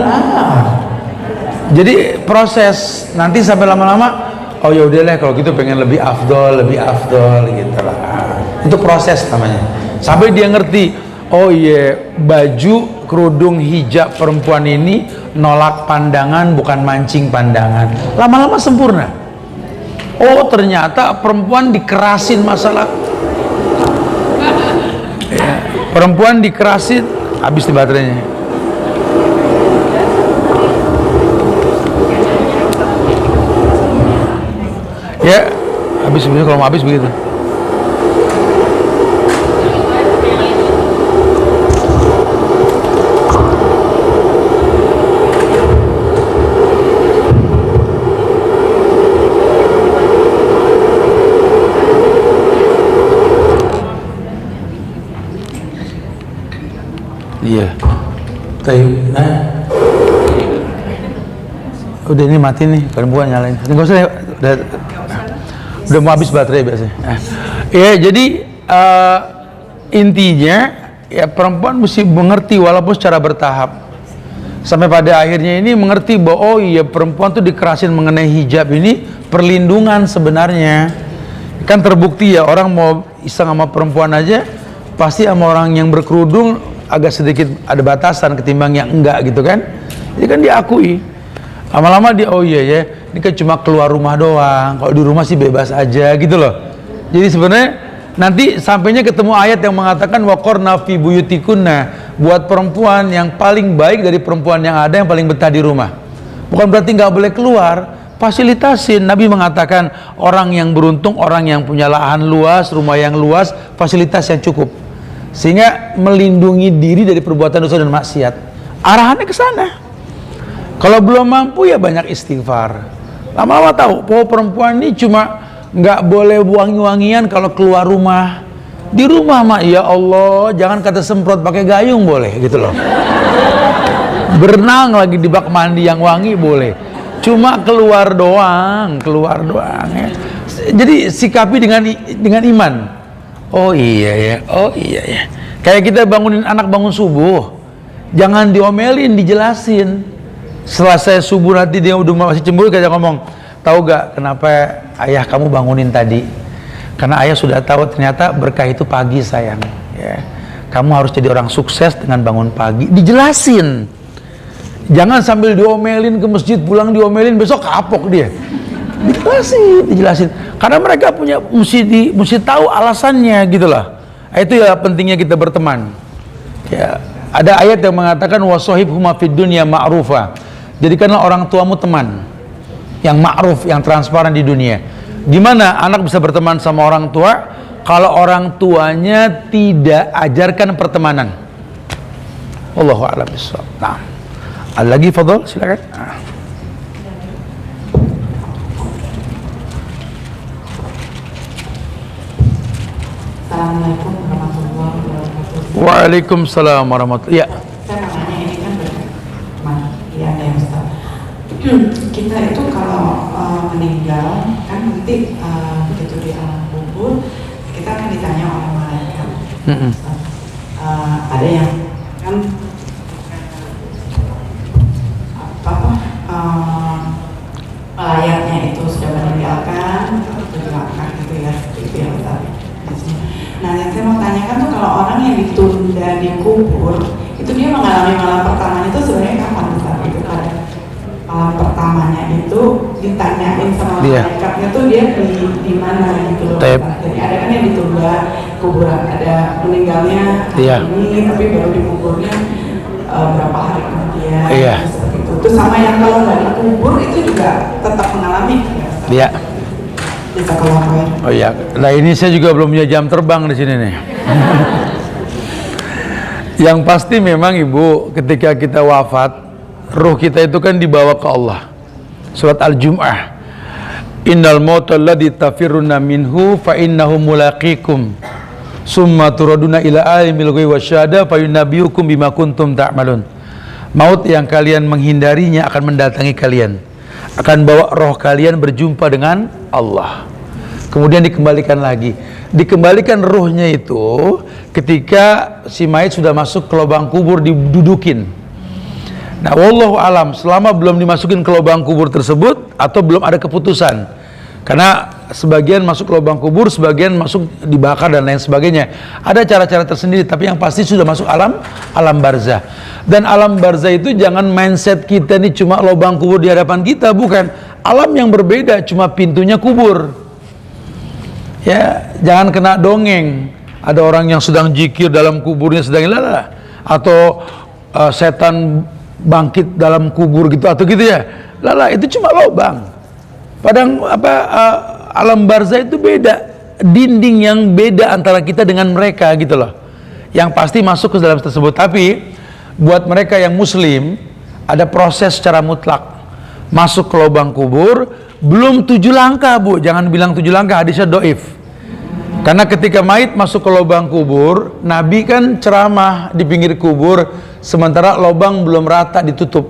Jadi proses nanti sampai lama-lama, oh ya udahlah kalau gitu pengen lebih afdol gitu lah. Itu proses namanya. Sampai dia ngerti, oh iya baju kerudung hijab perempuan ini nolak pandangan bukan mancing pandangan. Lama-lama sempurna. Oh ternyata perempuan dikerasin masalah ya, perempuan dikerasin habis di baterainya. Ya habis begitu, kalau mau habis begitu. Iya. Nah. Udah ini mati nih, perempuan nyalain. Enggak usah udah mau habis baterai biasanya. Ya, jadi intinya ya perempuan mesti mengerti walaupun secara bertahap. Sampai pada akhirnya ini mengerti bahwa oh iya perempuan tuh dikerasin mengenai hijab ini perlindungan sebenarnya. Kan terbukti ya orang mau iseng sama perempuan aja pasti sama orang yang berkerudung agak sedikit ada batasan ketimbang yang enggak gitu kan. Jadi kan diakui. Lama-lama dia oh iya ya, ini kan cuma keluar rumah doang. Kalau di rumah sih bebas aja gitu loh. Jadi sebenarnya nanti sampainya ketemu ayat yang mengatakan waqarna fi buyutikunna, buat perempuan yang paling baik dari perempuan yang ada yang paling betah di rumah. Bukan berarti nggak boleh keluar, fasilitasin. Nabi mengatakan orang yang beruntung, orang yang punya lahan luas, rumah yang luas, fasilitas yang cukup. Sehingga melindungi diri dari perbuatan dosa dan maksiat. Arahannya ke sana. Kalau belum mampu ya banyak istighfar. Lama-lama tahu bahwa perempuan ini cuma nggak boleh wangi-wangian kalau keluar rumah. Di rumah mah ya Allah, jangan kata semprot pakai gayung boleh gitu loh. Berenang lagi di bak mandi yang wangi boleh. Cuma keluar doang ya. Jadi sikapi dengan iman. Oh iya ya. Kayak kita bangunin anak bangun subuh, jangan diomelin, dijelasin. Selesai subuh nanti dia udah masih cemburu, kayak ngomong, tahu gak kenapa ayah kamu bangunin tadi? Karena ayah sudah tahu ternyata berkah itu pagi sayang. Ya. Kamu harus jadi orang sukses dengan bangun pagi. Dijelasin. Jangan sambil diomelin ke masjid, pulang diomelin, besok kapok dia. Dijelasin. Karena mereka punya mesti tahu alasannya gitu lah. Itu ya pentingnya kita berteman. Ya, ada ayat yang mengatakan wasahibhuma fid dunya ma'rufa. Jadikanlah orang tuamu teman yang ma'ruf, yang transparan di dunia. Gimana anak bisa berteman sama orang tua kalau orang tuanya tidak ajarkan pertemanan? Wallahu a'lam bishawab. Nah, ada lagi fadhil silakan. Assalamualaikum warahmatullahi wabarakatuh. Waalaikumsalam warahmatullahi wabarakatuh. Ya. Saya namanya ini kan ya ada yang Ustaz. Kita itu kalau meninggal kan nanti begitu di alam kubur kita akan ditanya oleh malaikat. ada yang kan apa pelayarnya itu sudah meninggalkan dilangkah gitu ya, itu yang tadi. Nah, yang saya mau tanyakan tuh kalau orang yang ditunda dikubur itu dia mengalami malam pertamanya itu sebenarnya kapan besar itu pada malam pertamanya itu ditanyain sama malaikatnya tuh dia di mana gitu loh. Jadi ada kan yang ditunda kuburan, ada meninggalnya ini tapi baru dikuburnya berapa hari kemudian seperti itu. Terus sama yang kalau nggak dikubur itu juga tetap mengalami ya. Bisa kalau oh iya, nah ini saya juga belum punya jam terbang di sini nih. Yang pasti memang Ibu, ketika kita wafat, ruh kita itu kan dibawa ke Allah. Surat Al-Jum'ah, innal mauta alladzi tafirruna minhu fa innahu mulaqikum summa turaduna ila alimil ghaibi wasyahada fa yunabbiukum bima kuntum ta'malun. Maut yang kalian menghindarinya akan mendatangi kalian, akan bawa roh kalian berjumpa dengan Allah, kemudian dikembalikan lagi. Dikembalikan ruhnya itu ketika si mayit sudah masuk ke lubang kubur, didudukin. Nah, wallahu alam, selama belum dimasukin ke lubang kubur tersebut atau belum ada keputusan, karena sebagian masuk ke lubang kubur, sebagian masuk dibakar dan lain sebagainya. Ada cara-cara tersendiri, tapi yang pasti sudah masuk alam barzah. Dan alam barzah itu jangan mindset kita nih cuma lubang kubur di hadapan kita, bukan. Alam yang berbeda, cuma pintunya kubur. Ya, jangan kena dongeng. Ada orang yang sedang zikir dalam kuburnya sedang lala, atau setan bangkit dalam kubur gitu atau gitu ya. Lala, itu cuma lubang. Padahal alam barzah itu beda, dinding yang beda antara kita dengan mereka gitu loh. Yang pasti masuk ke dalam tersebut. Tapi buat mereka yang muslim ada proses secara mutlak. Masuk ke lubang kubur belum 7 langkah, Bu. Jangan bilang 7 langkah, hadisnya doif. Karena ketika mayit masuk ke lubang kubur, Nabi kan ceramah di pinggir kubur sementara lubang belum rata ditutup.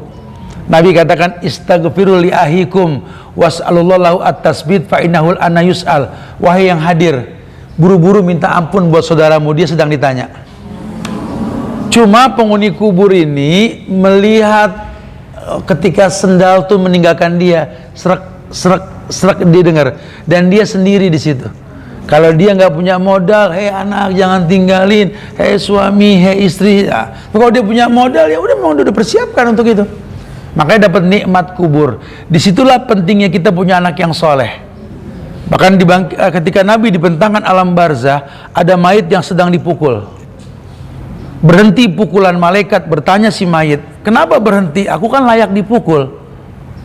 Nabi katakan istaghfiru li ahikum was'alullahu at-tasbit fa innahul ana yus'al. Wahai yang hadir, buru-buru minta ampun buat saudaramu, dia sedang ditanya. Cuma penghuni kubur ini melihat ketika sendal tuh meninggalkan dia, serak dia dengar, dan dia sendiri di situ. Kalau dia nggak punya modal, hei anak jangan tinggalin, hei suami, hei istri. Nah, kalau dia punya modal, ya udah memang udah persiapkan untuk itu. Makanya dapat nikmat kubur. Disitulah pentingnya kita punya anak yang soleh. Bahkan ketika Nabi dibentangkan alam barzah, ada mayit yang sedang dipukul. Berhenti pukulan malaikat, bertanya si mayit, kenapa berhenti? Aku kan layak dipukul.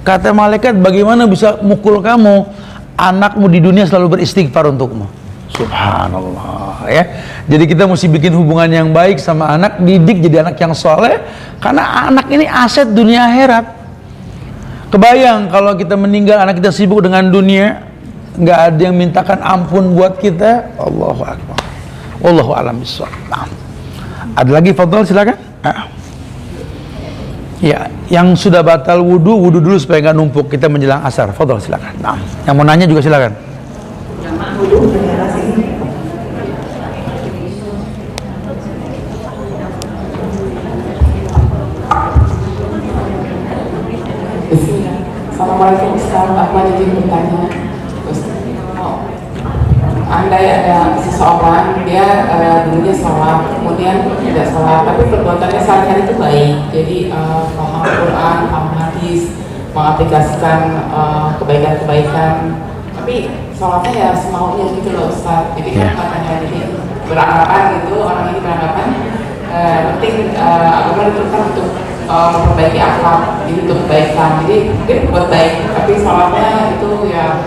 Kata malaikat, bagaimana bisa mukul kamu? Anakmu di dunia selalu beristighfar untukmu. Subhanallah ya. Jadi kita mesti bikin hubungan yang baik sama anak, didik jadi anak yang soleh, karena anak ini aset dunia akhirat. Kebayang kalau kita meninggal, anak kita sibuk dengan dunia, nggak ada yang mintakan ampun buat kita. Allahu akbar. Wallahu a'lam bishawab. Ada lagi, fadhal, silakan. Ya, yang sudah batal wudu dulu supaya nggak numpuk kita menjelang asar. Fadhal, silakan. Nah, yang mau nanya juga silakan. Assalamualaikum, Ustaz. Aku mau izin bertanya. Andai ada seseorang, dia dulunya sholat, kemudian tidak sholat, tapi perbuatannya sehari-hari itu baik. Jadi paham Quran, paham hadis, mengaplikasikan kebaikan-kebaikan. Tapi sholatnya ya semaunya gitu loh, Ustaz. Jadi kan katanya jadi beranggapan gitu, orang ini beranggapan penting agama diturunkan untuk memperbaiki akhlak, jadi untuk kebaikan. Jadi dia buat baik, tapi sholatnya itu ya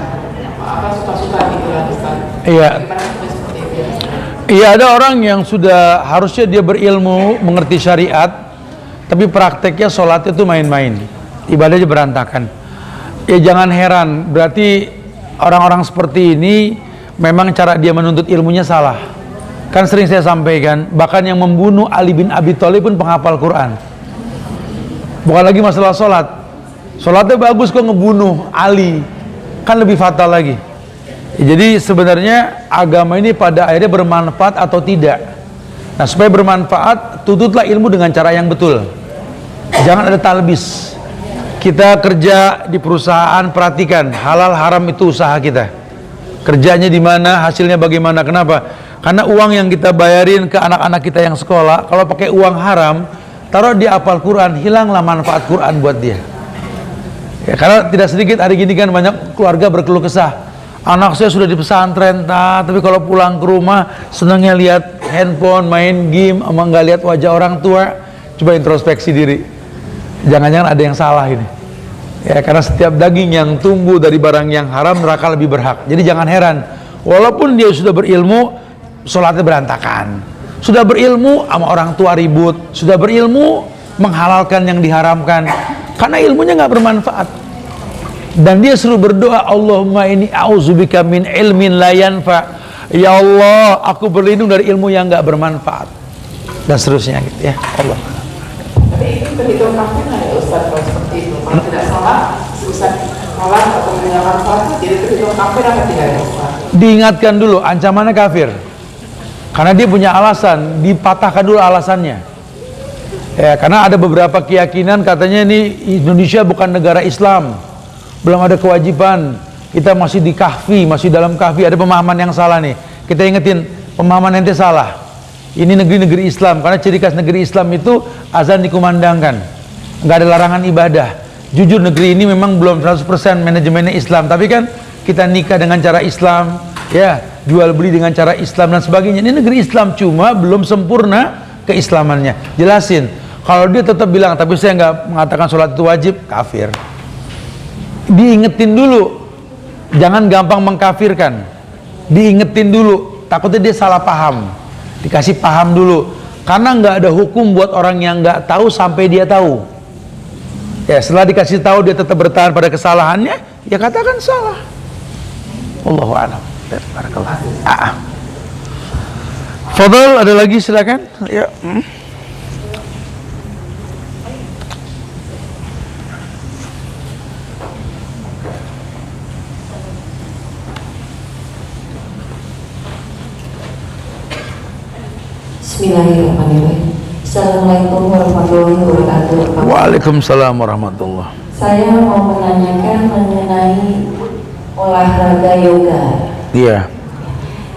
suka-suka gitu lah, Ustaz. Iya. Iya, ada orang yang sudah harusnya dia berilmu, mengerti syariat, tapi prakteknya sholat itu main-main, ibadahnya berantakan. Ya jangan heran, berarti orang-orang seperti ini memang cara dia menuntut ilmunya salah. Kan sering saya sampaikan, bahkan yang membunuh Ali bin Abi Thalib pun penghafal Quran. Bukan lagi masalah sholat. Sholatnya bagus kok, ngebunuh Ali kan lebih fatal lagi. Jadi sebenarnya agama ini pada akhirnya bermanfaat atau tidak, Nah, supaya bermanfaat, tuntutlah ilmu dengan cara yang betul. Jangan ada talbis. Kita kerja di perusahaan, perhatikan halal haram itu usaha kita. Kerjanya di mana, hasilnya bagaimana? Kenapa? Karena uang yang kita bayarin ke anak-anak kita yang sekolah, kalau pakai uang haram, taruh dia hafal Quran, hilanglah manfaat Quran buat dia. Ya, karena tidak sedikit hari gini kan banyak keluarga berkeluh kesah. Anak saya sudah di pesantren, tapi kalau pulang ke rumah senangnya lihat handphone, main game, sama nggak lihat wajah orang tua. Coba introspeksi diri. Jangan-jangan ada yang salah ini. Ya, karena setiap daging yang tumbuh dari barang yang haram, neraka lebih berhak. Jadi jangan heran, walaupun dia sudah berilmu, sholatnya berantakan. Sudah berilmu, sama orang tua ribut. Sudah berilmu, menghalalkan yang diharamkan. Karena ilmunya nggak bermanfaat. Dan dia suruh berdoa, Allahumma ini a'udzubika min ilmin la yanfa. Ya Allah, aku berlindung dari ilmu yang nggak bermanfaat. Dan seterusnya gitu ya. Allah. Tapi itu terhitung kafir nggak ya Ustaz kalau seperti itu? Kalau tidak sholat, Ustaz sholat atau meninggalkan sholat, jadi terhitung kafir apa tidak ya Ustaz? Diingatkan dulu, ancamannya kafir. Karena dia punya alasan, dipatahkan dulu alasannya. Ya, karena ada beberapa keyakinan katanya ini Indonesia bukan negara Islam, belum ada kewajiban, kita masih di kahfi, masih dalam kahfi. Ada pemahaman yang salah nih. Kita ingetin, pemahaman ente salah. Ini negeri-negeri Islam, karena ciri khas negeri Islam itu azan dikumandangkan, nggak ada larangan ibadah. Jujur negeri ini memang belum 100% manajemennya Islam, tapi kan kita nikah dengan cara Islam, ya, jual beli dengan cara Islam dan sebagainya. Ini negeri Islam, cuma belum sempurna keislamannya. Jelasin. Kalau dia tetap bilang, tapi saya nggak mengatakan sholat itu wajib, kafir. Diingetin dulu, jangan gampang mengkafirkan. Diingetin dulu, takutnya dia salah paham. Dikasih paham dulu, karena nggak ada hukum buat orang yang nggak tahu sampai dia tahu. Ya, setelah dikasih tahu dia tetap bertahan pada kesalahannya, ya katakan salah. Allahu a'lam. Barakallah. Fadal, ada lagi silakan. Ya. Bismillahirrahmanirrahim. Assalamualaikum warahmatullahi wabarakatuh. Waalaikumsalam warahmatullah. Saya mau menanyakan mengenai olahraga yoga. Iya.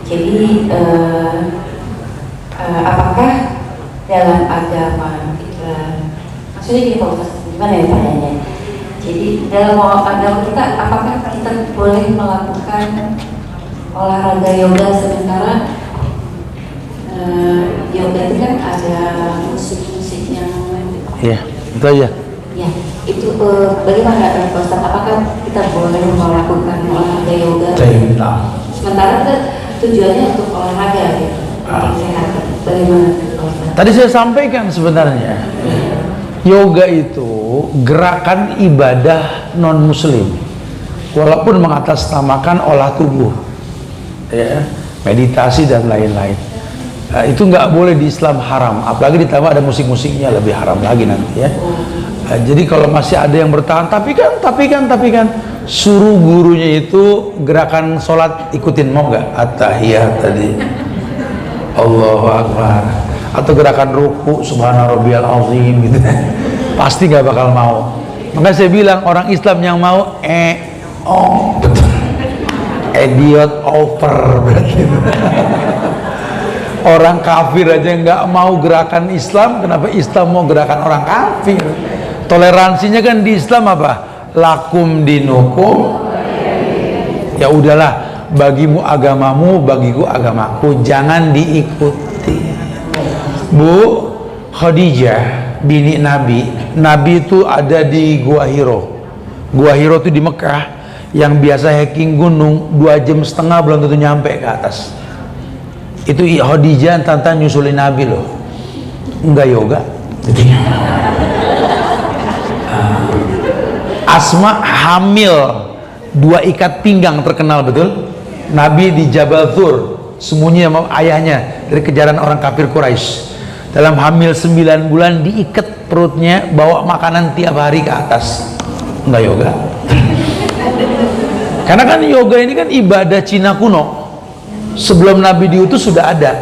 Jadi apakah dalam agama kita, maksudnya gini Pak Ustaz, gimana ya pertanyaannya? Jadi dalam agama kita, apakah kita boleh melakukan olahraga yoga sementara yoga itu kan ada musik-musik yang Iya, itu aja. ya, itu bagaimana Pak Ustaz, apakah kita boleh melakukan olahraga yoga sementara kan tujuannya untuk olahraga gitu, untuk sehat, bagaimana Pak Ustaz? Tadi saya sampaikan sebenarnya, yoga itu gerakan ibadah non muslim, walaupun mengatasnamakan olah tubuh, ya, meditasi dan lain-lain. Itu nggak boleh di Islam, haram. Apalagi ditambah ada musik-musiknya, lebih haram lagi nanti ya. Jadi kalau masih ada yang bertahan, tapi kan suruh gurunya itu gerakan sholat ikutin, mau nggak? At-tahiyat tadi, Allahu Akbar, atau gerakan ruku subhana rabbiyal azim gitu, pasti nggak bakal mau. Makanya saya bilang orang Islam yang mau idiot over berarti. Orang kafir aja nggak mau gerakan Islam, kenapa Islam mau gerakan orang kafir? Toleransinya kan di Islam apa? Lakum dinukum. Ya udahlah, bagimu agamamu, bagiku agamaku, jangan diikuti. Bu Khadijah bini Nabi, Nabi itu ada di Gua Hiro. Gua Hiro itu di Mekah, yang biasa hiking gunung 2,5 jam belum tentu nyampe ke atas. Itu Khadijah tante nyusulin Nabi loh, enggak yoga. Asma hamil 2 ikat pinggang terkenal betul. Nabi di Jabal Thur sembunyi sama ayahnya dari kejaran orang kafir Quraisy. Dalam hamil 9 bulan diikat perutnya, bawa makanan tiap hari ke atas. Enggak yoga. Karena kan yoga ini kan ibadah Cina kuno. Sebelum Nabi diutus sudah ada.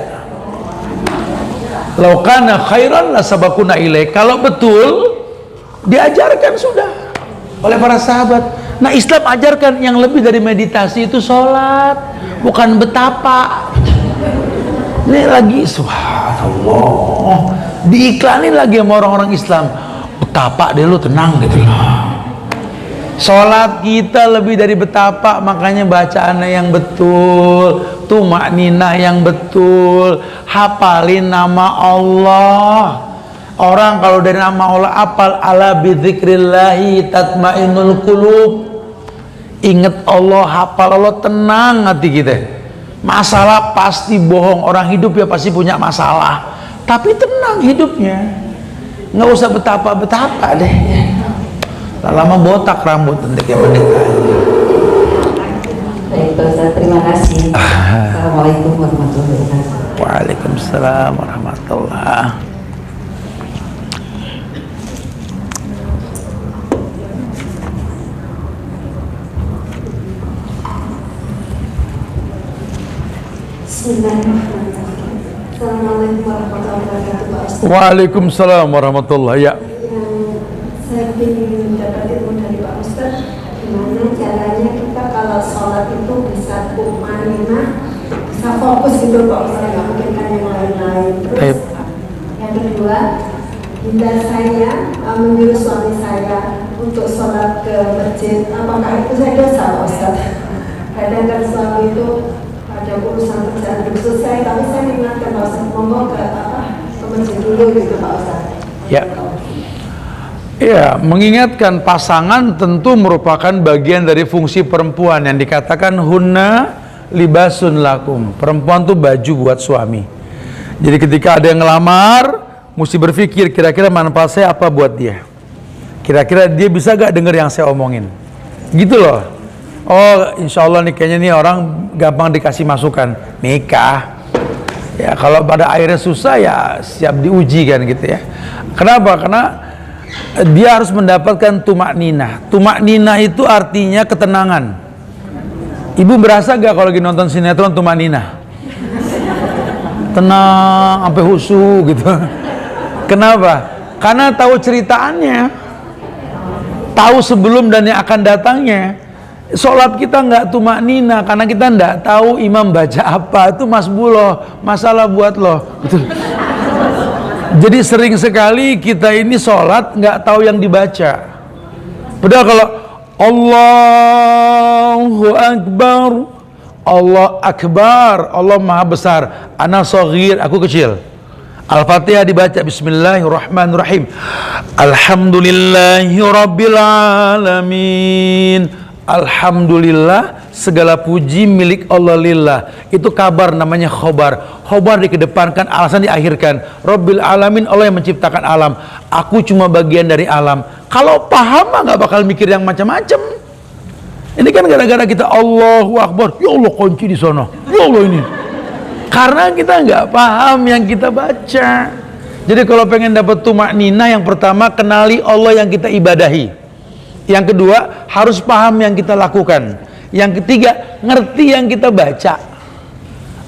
Lau kana khairan la sabaquna ilaih. Kalau betul diajarkan sudah oleh para sahabat. Nah, Islam ajarkan yang lebih dari meditasi itu sholat, bukan betapa. Ini lagi subhanallah diiklanin lagi sama orang-orang Islam, betapa deh lu, tenang gitu loh. Sholat kita lebih dari betapa, makanya bacaannya yang betul, tumakninah yang betul, hafalin nama Allah. Orang kalau dari nama Allah apal, ala bidzikrillahi tatmainnul qulub. Ingat Allah, hafal Allah, tenang hati kita. Masalah pasti bohong, orang hidup ya pasti punya masalah, tapi tenang hidupnya, nggak usah betapa-betapa deh. Lama botak rambut nanti kayak pendeta. Baik, Pak Ustaz, terima kasih. Assalamualaikum warahmatullahi wabarakatuh. Waalaikumsalam warahmatullahi. Bismillahirrahmanirrahim. Assalamualaikum warahmatullahi wabarakatuh, Pak Ustaz. Waalaikumsalam warahmatullahi. Ya. Saya ingin mendapat ilmu dari Pak Ustaz, gimana caranya kita kalau sholat itu bisa tumanina, bisa fokus gitu Pak Ustaz, nggak mungkin kan yang lain-lain. Terus yang kedua, bila saya menyuruh suami saya untuk sholat ke masjid, apakah itu saya dosa Pak Ustaz? Kadang kan suami itu ada urusan kerjaan belum selesai, tapi saya ingatkan Pak Ustaz, ngomong ke masjid dulu gitu Pak Ustaz. Ya. Ya, mengingatkan pasangan tentu merupakan bagian dari fungsi perempuan yang dikatakan hunna libasun lakum. Perempuan tuh baju buat suami. Jadi ketika ada yang ngelamar, mesti berpikir kira-kira manfaat saya apa buat dia. Kira-kira dia bisa gak denger yang saya omongin. Gitu loh. Oh, insya Allah nih kayaknya nih orang gampang dikasih masukan. Nikah. Ya, kalau pada akhirnya susah ya siap diuji kan gitu ya. Kenapa? Karena dia harus mendapatkan tumakninah. Tumakninah itu artinya ketenangan. Ibu berasa gak kalau lagi nonton sinetron tumakninah? Tenang sampai husu gitu. Kenapa? Karena tahu ceritaannya, tahu sebelum dan yang akan datangnya. Sholat kita nggak tumakninah karena kita nggak tahu imam baca apa. Itu masbuloh, masalah buat loh. Betul. Jadi sering sekali kita ini sholat nggak tahu yang dibaca. Padahal kalau Allahu Akbar, Allah Akbar, Allah Maha Besar, ana shaghir, aku kecil. Al-Fatihah dibaca Bismillahirrahmanirrahim. Alhamdulillahi Rabbil Alamin. Alhamdulillah, segala puji milik Allah lillah. Itu kabar, namanya khobar. Khobar dikedepankan, alasan diakhirkan. Rabbil Alamin, Allah yang menciptakan alam. Aku cuma bagian dari alam. Kalau paham mah nggak bakal mikir yang macam-macam. Ini kan gara-gara kita Allahu Akbar, ya Allah kunci di sono, ya Allah ini. Karena kita nggak paham yang kita baca. Jadi kalau pengen dapat tumakninah, yang pertama kenali Allah yang kita ibadahi. Yang kedua, harus paham yang kita lakukan. Yang ketiga, ngerti yang kita baca.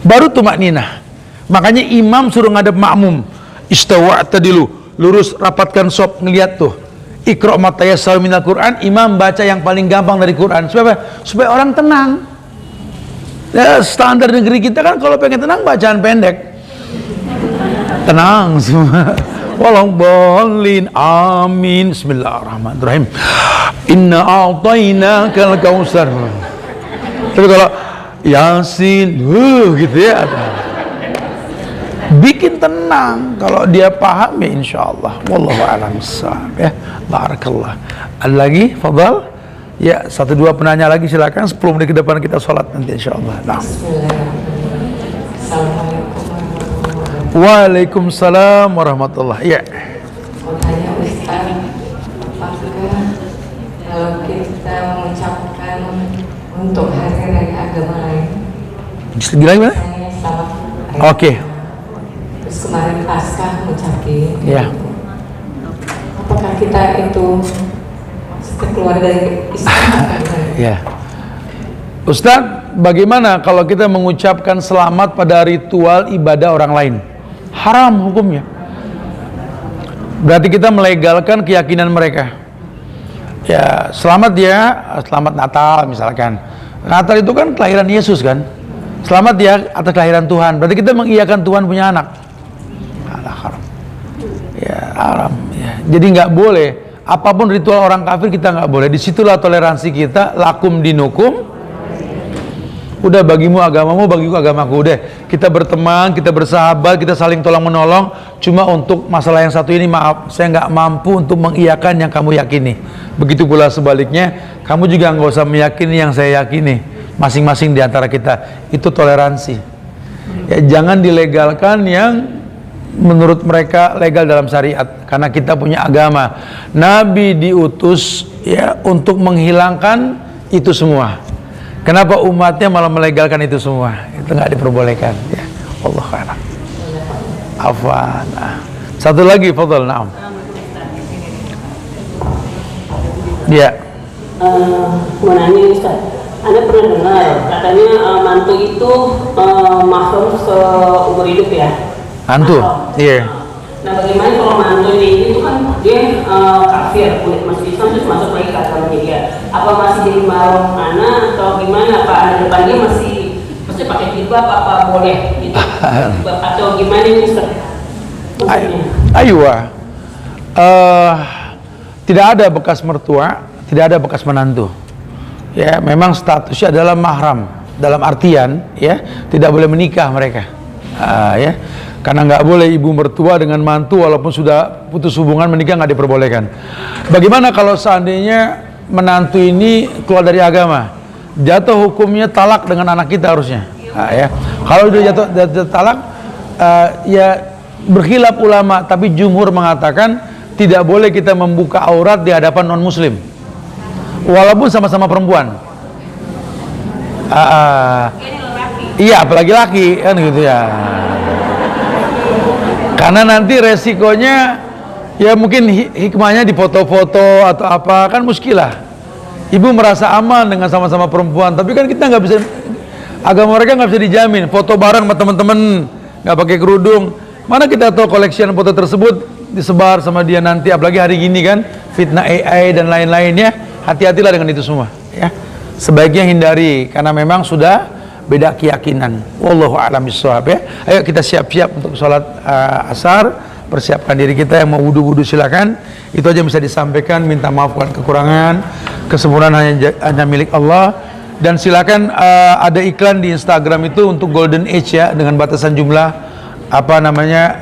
Baru tumakninah. Makanya imam suruh ngadep makmum. Istawa'ta dulu, lurus, rapatkan sop, ngeliat tuh. Iqra' ma tayassara minal Qur'an, imam baca yang paling gampang dari Quran. Supaya orang tenang. Ya, standar negeri kita kan kalau pengen tenang bacaan pendek. Tenang semua. Walau bolin, amin. Bismillahirrahmanirrahim. Inna a'tainakal kautsar. Tapi kalau Yasin, gitu ya. Bikin tenang. Kalau dia paham ya insyaallah. Wallahu a'lam bissawab ya. Barakallah. Ada lagi? Fadhal. Ya, 1-2 penanya lagi silakan. 10 menit ke depan kita sholat nanti insyaallah. Nah. Waalaikumsalam warahmatullahi. Ya. Mau tanya Ustaz, apakah kalau kita mengucapkan untuk hari raya agama lain, Gimana? misalnya selamat hari Oke. terus kemarin Paskah ngucapin, Ya. apakah kita itu maksudnya keluar dari Islam? Ya. Ustadz, bagaimana kalau kita mengucapkan selamat pada ritual ibadah orang lain? haram hukumnya. Berarti kita melegalkan keyakinan mereka. Ya, selamat ya, selamat Natal misalkan. Natal itu kan kelahiran Yesus kan. Selamat ya atas kelahiran Tuhan. Berarti kita mengiyakan Tuhan punya anak. Alah, haram. Ya, haram. Ya. Jadi nggak boleh. Apapun ritual orang kafir kita nggak boleh. Disitulah toleransi kita. Lakum dinukum. Udah bagimu agamamu, bagiku agamaku. Udah kita berteman, kita bersahabat, kita saling tolong menolong. Cuma untuk masalah yang satu ini, maaf, saya nggak mampu untuk mengiyakan yang kamu yakini. Begitu pula sebaliknya, kamu juga nggak usah meyakini yang saya yakini. Masing-masing di antara kita itu toleransi. Ya, jangan dilegalkan yang menurut mereka legal dalam syariat, karena kita punya agama. Nabi diutus ya untuk menghilangkan itu semua. Kenapa umatnya malah melegalkan itu semua? Itu nggak diperbolehkan. Ya, Allah a'lam. Afwan. Satu lagi, fadhal, na'am. Ya. Mau nanya Ustaz, Anda pernah dengar katanya mantu itu mahram seumur hidup ya? Mantu? Iya. Nah, bagaimana kalau mantunya ini tuh kan dia kafir, udah masuk Islam terus masuk lagi ke agamanya dia? Apa masih jadi mahram anak atau gimana? Apa anak depan dia masih pakai jilbab apa boleh gitu? Atau gimana ini Ustaz? Aywa. Tidak ada bekas mertua, tidak ada bekas menantu. Ya, memang statusnya adalah mahram dalam artian ya tidak boleh menikah mereka. Ya, karena nggak boleh ibu mertua dengan mantu walaupun sudah putus hubungan, menikah nggak diperbolehkan. Bagaimana kalau seandainya menantu ini keluar dari agama, jatuh hukumnya talak dengan anak kita harusnya. Ya, kalau udah jatuh talak, ya berkhilaf ulama, tapi jumhur mengatakan tidak boleh kita membuka aurat di hadapan non muslim walaupun sama-sama perempuan. Iya, apalagi laki kan gitu ya. Karena nanti resikonya ya mungkin hikmahnya di foto-foto atau apa, kan muskilah. Ibu merasa aman dengan sama-sama perempuan, tapi kan kita nggak bisa, agama mereka nggak bisa dijamin. Foto bareng sama teman-teman nggak pakai kerudung, mana kita tahu collection foto tersebut disebar sama dia nanti, apalagi hari gini kan fitnah AI dan lain-lainnya. Hati-hatilah dengan itu semua ya. Sebaiknya hindari karena memang sudah beda keyakinan. Wallahu a'lam bishawab ya. Ayo kita siap-siap untuk sholat asar, persiapkan diri kita. Yang mau wudu-wudu silakan. Itu aja yang bisa disampaikan. Minta maaf kalau kekurangan, kesempurnaan hanya milik Allah. Dan silakan ada iklan di Instagram itu untuk Golden Age ya, dengan batasan jumlah apa namanya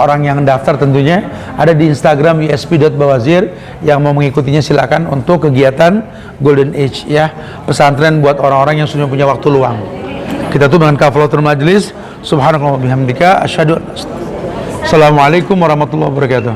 orang yang daftar tentunya. Ada di Instagram usp.bawazir. Yang mau mengikutinya silakan untuk kegiatan Golden Age ya, pesantren buat orang-orang yang sudah punya waktu luang. Kita tuh dengan kafalatul majlis. Subhanakallah bihamdika asyhadu. Assalamualaikum warahmatullahi wabarakatuh.